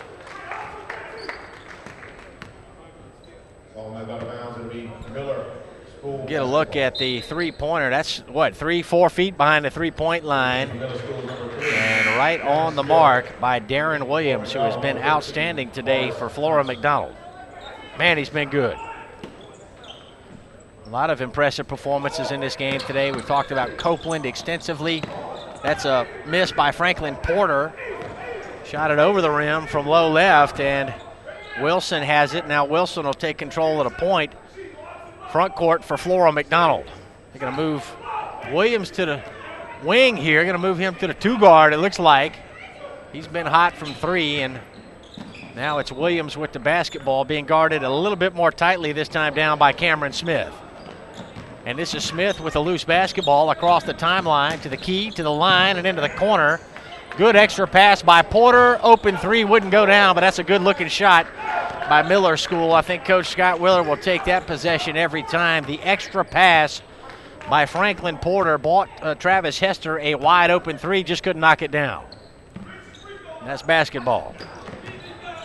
Get a look at the three-pointer. That's, 3-4 feet behind the three-point line. And right on the mark by Darren Williams, who has been outstanding today for Flora McDonald. Man, he's been good. A lot of impressive performances in this game today. We've talked about Copeland extensively. That's a miss by Franklin Porter. Shot it over the rim from low left, and Wilson has it. Now Wilson will take control of the point. Front court for Flora McDonald. They're going to move Williams to the wing here. Going to move him to the 2-guard, it looks like. He's been hot from 3, and now it's Williams with the basketball, being guarded a little bit more tightly this time down by Cameron Smith. And this is Smith with a loose basketball across the timeline to the key, to the line, and into the corner. Good extra pass by Porter. Open three wouldn't go down, but that's a good-looking shot by Miller School. I think Coach Scott Willard will take that possession every time. The extra pass by Franklin Porter bought Travis Hester a wide-open three, just couldn't knock it down. And that's basketball.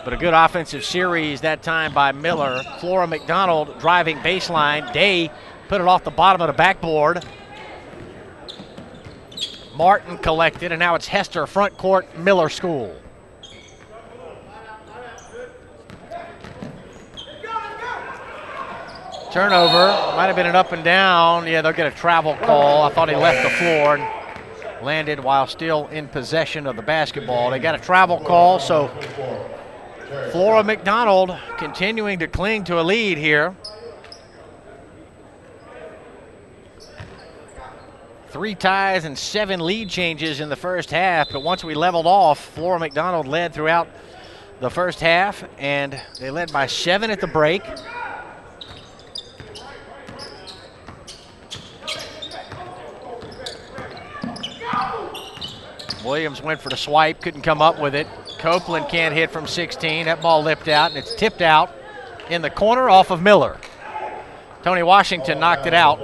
But a good offensive series that time by Miller. Flora McDonald driving baseline. Day put it off the bottom of the backboard. Martin collected, and now it's Hester front court, Miller School. Turnover, might have been an up and down. Yeah, they'll get a travel call. I thought he left the floor and landed while still in possession of the basketball. They got a travel call, so Flora McDonald continuing to cling to a lead here. 3 ties and 7 lead changes in the first half, but once we leveled off, Flora McDonald led throughout the first half, and they led by 7 at the break. Williams went for the swipe, couldn't come up with it. Copeland can't hit from 16. That ball lipped out, and it's tipped out in the corner off of Miller. Tony Washington knocked it out.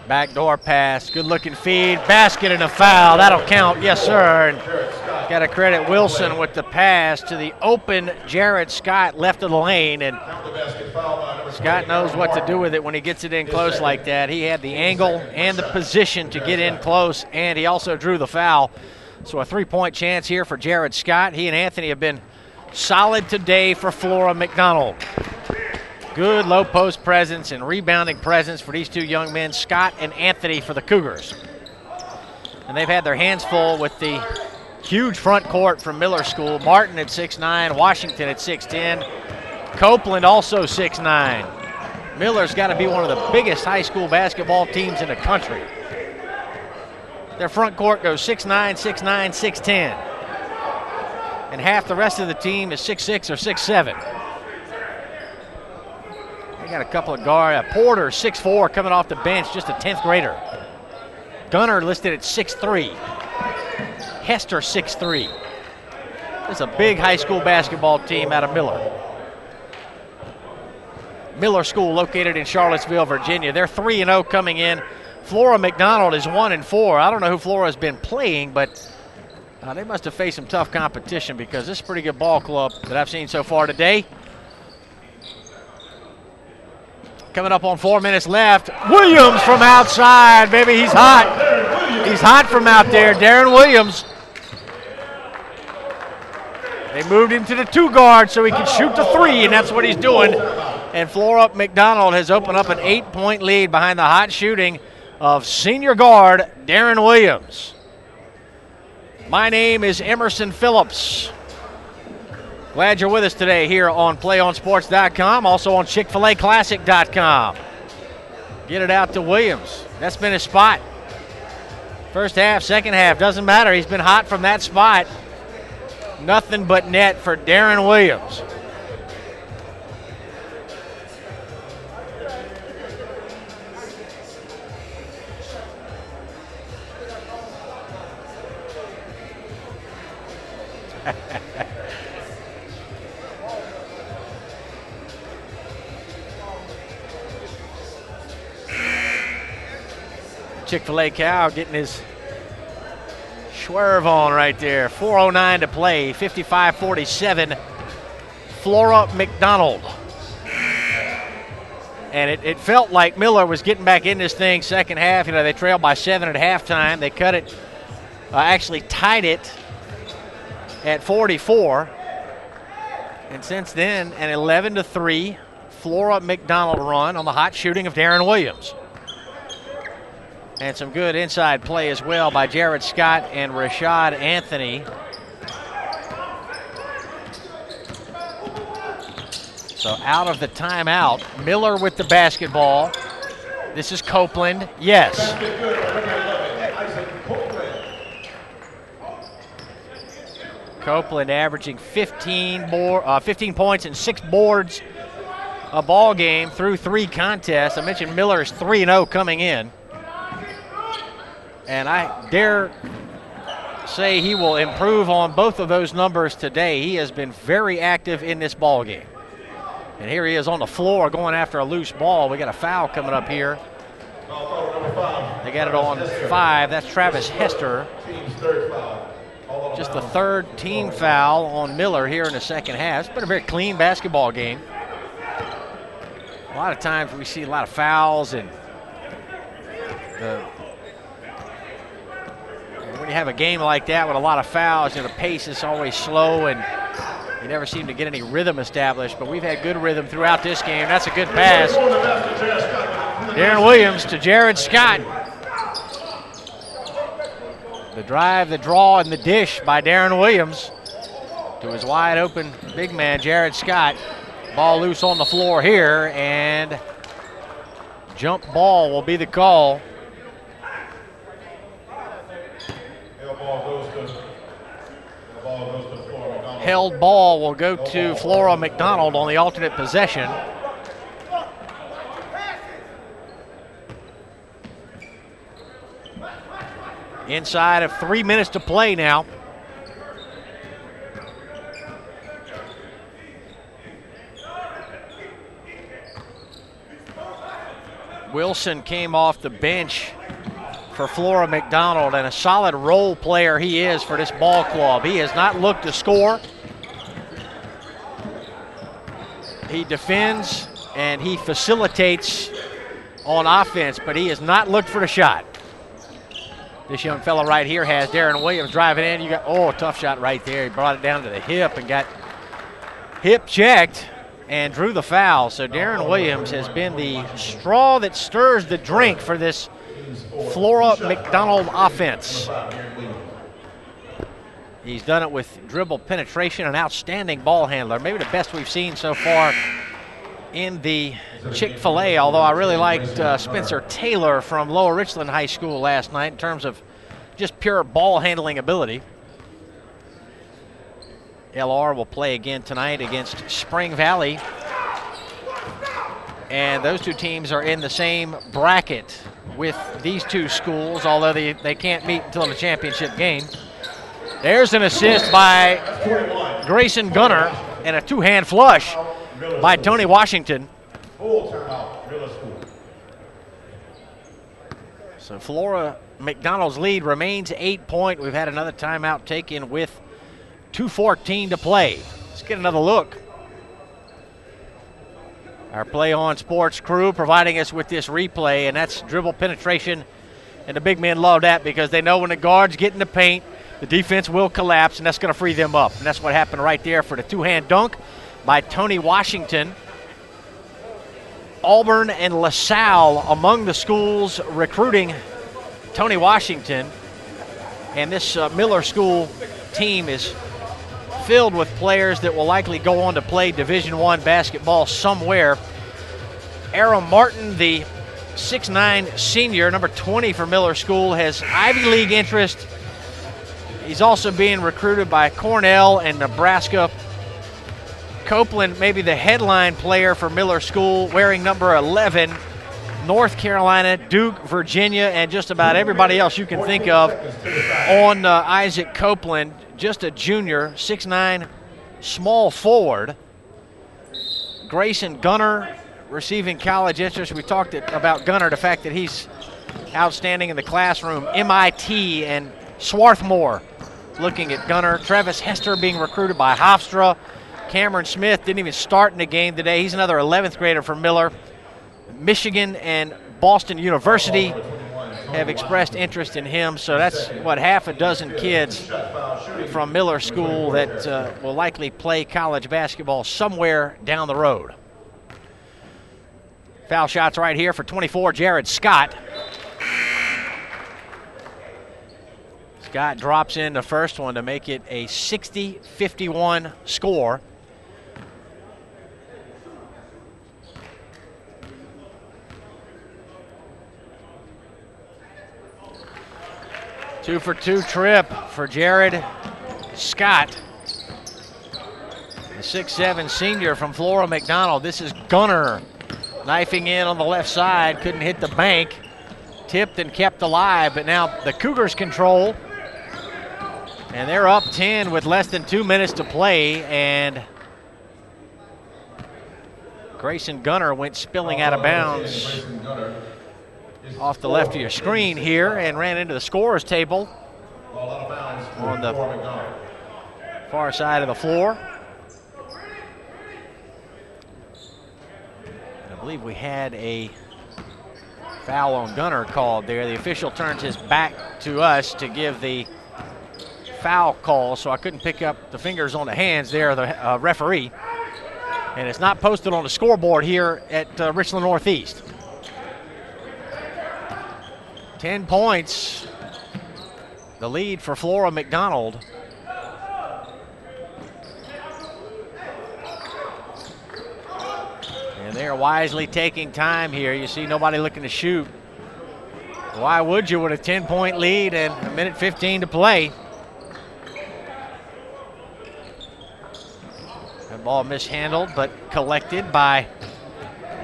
Backdoor pass, good looking feed, basket and a foul. That'll count, yes sir. And got to credit Wilson with the pass to the open Jared Scott left of the lane. And Scott knows what to do with it when he gets it in close like that. He had the angle and the position to get in close, and he also drew the foul. So a 3-point chance here for Jared Scott. He and Anthony have been solid today for Flora McDonald. Good low post presence and rebounding presence for these 2 young men, Scott and Anthony, for the Cougars. And they've had their hands full with the huge front court from Miller School. Martin at 6'9", Washington at 6'10", Copeland also 6'9". Miller's got to be one of the biggest high school basketball teams in the country. Their front court goes 6'9", 6'9", 6'10". And half the rest of the team is 6'6" or 6'7". They got a couple of guards. Porter, 6'4", coming off the bench, just a 10th grader. Gunner listed at 6'3". Hester, 6'3". It's a big high school basketball team out of Miller. Miller School located in Charlottesville, Virginia. They're 3-0 coming in. Flora McDonald is 1-4. I don't know who Flora's been playing, but they must have faced some tough competition because this is a pretty good ball club that I've seen so far today. Coming up on 4 minutes left. Williams from outside, baby, he's hot. He's hot from out there, Darren Williams. They moved him to the 2 guard so he can shoot the 3, and that's what he's doing. And Flora McDonald has opened up an 8-point lead behind the hot shooting of senior guard Darren Williams. My name is Emerson Phillips. Glad you're with us today here on PlayOnSports.com, also on Chick-fil-A Classic.com. Get it out to Williams. That's been his spot. First half, second half, doesn't matter. He's been hot from that spot. Nothing but net for Darren Williams. Chick-fil-A Cow getting his swerve on right there. 4:09 to play, 55-47. Flora McDonald. And it felt like Miller was getting back in this thing second half. You know, they trailed by 7 at halftime. They cut it, actually tied it at 44. And since then, an 11-3 Flora McDonald run on the hot shooting of Darren Williams. And some good inside play as well by Jared Scott and Rashad Anthony. So out of the timeout, Miller with the basketball. This is Copeland. Yes. Copeland averaging 15 points and 6 boards a ball game through 3 contests. I mentioned Miller is 3-0 coming in. And I dare say he will improve on both of those numbers today. He has been very active in this ball game. And here he is on the floor going after a loose ball. We got a foul coming up here. They got it on 5. That's Travis Hester. Just the 3rd team foul on Miller here in the second half. It's been a very clean basketball game. A lot of times we see a lot of fouls, and when you have a game like that with a lot of fouls, the pace is always slow and you never seem to get any rhythm established, but we've had good rhythm throughout this game. That's a good pass. Darren Williams to Jared Scott. The drive, the draw, and the dish by Darren Williams to his wide open big man, Jared Scott. Ball loose on the floor here, and jump ball will be the call. Held ball will go to Flora McDonald on the alternate possession. Inside of 3 minutes to play now. Wilson came off the bench for Flora McDonald, and a solid role player he is for this ball club. He has not looked to score. He defends and he facilitates on offense, but he has not looked for the shot. This young fella right here has Darren Williams driving in. You got, tough shot right there. He brought it down to the hip and got hip checked and drew the foul. So Darren Williams has been the straw that stirs the drink for this Flora McDonald offense. He's done it with dribble penetration, an outstanding ball handler. Maybe the best we've seen so far in the Chick-fil-A, although I really liked Spencer Taylor from Lower Richland High School last night in terms of just pure ball handling ability. LR will play again tonight against Spring Valley. And those two teams are in the same bracket with these two schools, although they can't meet until the championship game. There's an assist by Grayson Gunner and a two-hand flush by Tony Washington. So Flora McDonald's lead remains 8-point. We've had another timeout taken with 2:14 to play. Let's get another look. Our Play On Sports crew providing us with this replay, and that's dribble penetration. And the big men love that because they know when the guards get in the paint, the defense will collapse, and that's going to free them up. And that's what happened right there for the two-hand dunk by Tony Washington. Auburn and LaSalle among the schools recruiting Tony Washington. And this Miller School team is filled with players that will likely go on to play Division I basketball somewhere. Aram Martin, the 6'9" senior, number 20 for Miller School, has Ivy League interest. He's also being recruited by Cornell and Nebraska. Copeland, maybe the headline player for Miller School, wearing number 11. North Carolina, Duke, Virginia, and just about everybody else you can think of on Isaac Copeland. Just a junior, 6'9", small forward. Grayson Gunner receiving college interest. We talked about Gunner, the fact that he's outstanding in the classroom. MIT and Swarthmore looking at Gunner. Travis Hester being recruited by Hofstra. Cameron Smith didn't even start in the game today. He's another 11th grader for Miller. Michigan and Boston University have expressed interest in him, so that's half a dozen kids from Miller School that will likely play college basketball somewhere down the road. Foul shots right here for 24, Jared Scott. Scott drops in the first one to make it a 60-51 score. 2-for-2 trip for Jared Scott, the 6'7" senior from Flora McDonald. This is Gunner knifing in on the left side, couldn't hit the bank, tipped and kept alive, but now the Cougars control, and they're up 10 with less than 2 minutes to play, and Grayson Gunner went spilling out of bounds off the left of your screen here and ran into the scorer's table on the far side of the floor. I believe we had a foul on Gunner called there. The official turns his back to us to give the foul call, so I couldn't pick up the fingers on the hands there of the referee. And it's not posted on the scoreboard here at Richland Northeast. 10 points, the lead for Flora McDonald. And they're wisely taking time here. You see nobody looking to shoot. Why would you with a 10-point lead and a minute 15 to play? That ball mishandled, but collected by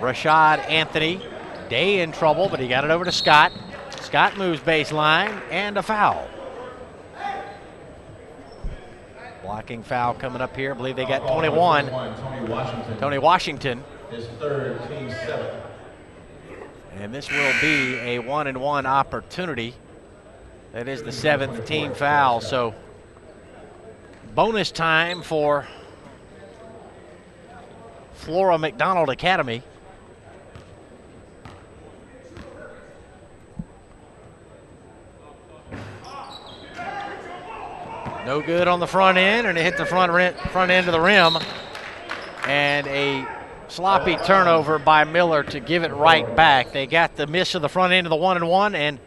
Rashad Anthony. Day in trouble, but he got it over to Scott. Scott moves baseline, and a foul. Blocking foul coming up here. I believe they got 21. Tony Washington. His third, team 7. And this will be a 1-and-1 opportunity. That is the 7th team foul. So bonus time for Flora McDonald Academy. No good on the front end, and it hit the front end of the rim. And a sloppy turnover by Miller to give it right back. They got the miss of the front end of the 1-and-1 and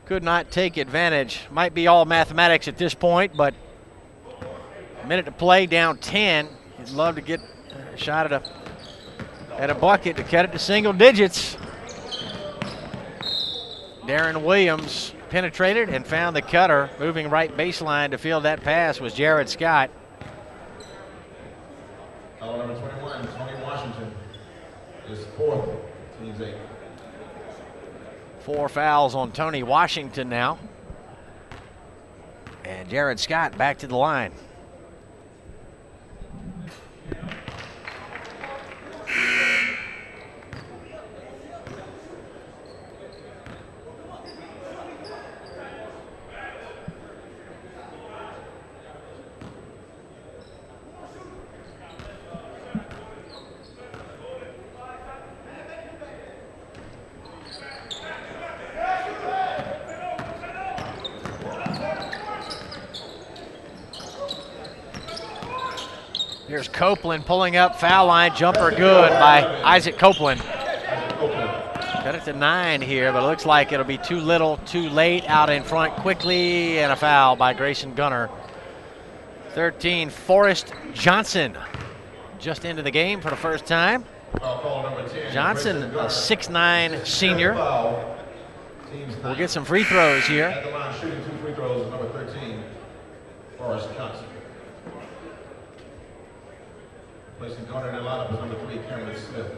could not take advantage. Might be all mathematics at this point, but a minute to play, down 10. He'd love to get a shot at a bucket to cut it to single digits. Darren Williams penetrated and found the cutter. Moving right baseline to field that pass was Jared Scott. Foul number 21, Tony Washington, is 4th, team's 8. 4 fouls on Tony Washington now. And Jared Scott back to the line. Here's Copeland pulling up, foul line, jumper good by Isaac Copeland. Cut it to 9 here, but it looks like it'll be too little, too late. Out in front quickly, and a foul by Grayson Gunner. 13, Forrest Johnson, just into the game for the first time. Johnson, a 6'9" senior. We'll get some free throws here. At the line shooting 2 free throws, number 13, Forrest Johnson. Placing Gunner in the lineup is number 3, Cameron Smith.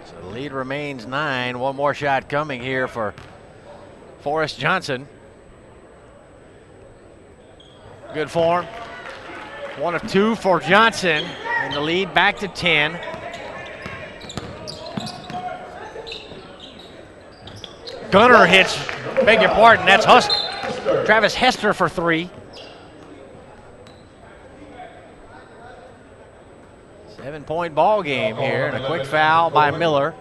So the lead remains 9. One more shot coming here for Forrest Johnson. Good form. 1 of 2 for Johnson, and the lead back to 10. Gunner hits, beg your pardon, that's Travis Hester for 3. 7-point ball game here, and a quick foul by Miller.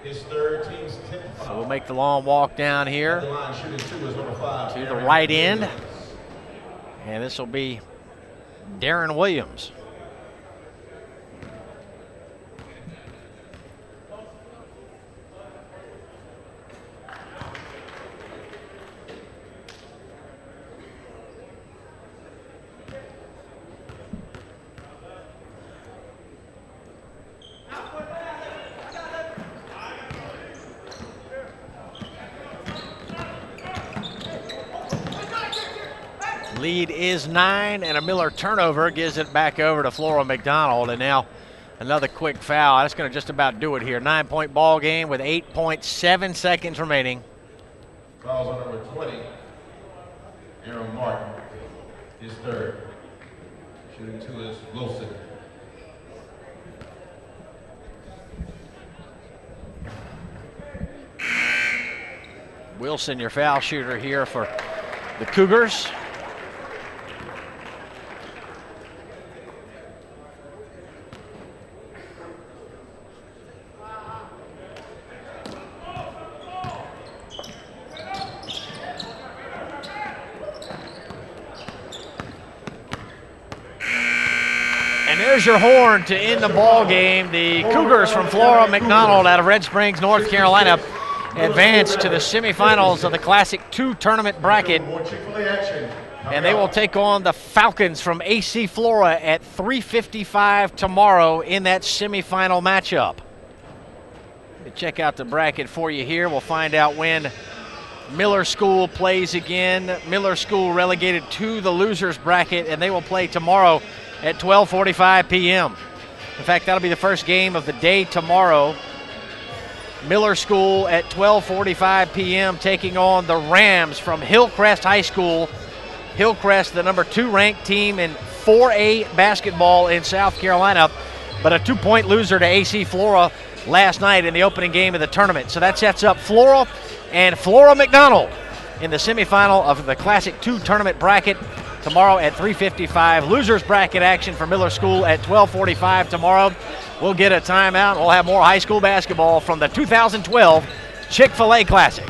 His third, team's 10th. So we'll make the long walk down here to the right end, and this will be Darren Williams. Lead is 9, and a Miller turnover gives it back over to Flora McDonald. And now another quick foul. That's going to just about do it here. 9-point ball game with 8.7 seconds remaining. Fouls on number 20, Aaron Martin, his third. Shooting 2 is Wilson. Wilson, your foul shooter here for the Cougars. And there's your horn to end the ball game. The Cougars from Flora McDonald out of Red Springs, North Carolina, advance to the semifinals of the Classic 2 tournament bracket. And they will take on the Falcons from AC Flora at 3:55 tomorrow in that semifinal matchup. Let me check out the bracket for you here. We'll find out when Miller School plays again. Miller School relegated to the losers bracket, and they will play tomorrow at 12:45 p.m. In fact, that'll be the first game of the day tomorrow. Miller School at 12:45 p.m. taking on the Rams from Hillcrest High School. Hillcrest, the number 2 ranked team in 4A basketball in South Carolina, but a 2-point loser to AC Flora last night in the opening game of the tournament. So that sets up Flora and Flora McDonald in the semifinal of the Classic 2 tournament bracket tomorrow at 3:55. Losers bracket action for Miller School at 12:45 tomorrow. We'll get a timeout. We'll have more high school basketball from the 2012 Chick-fil-A Classic.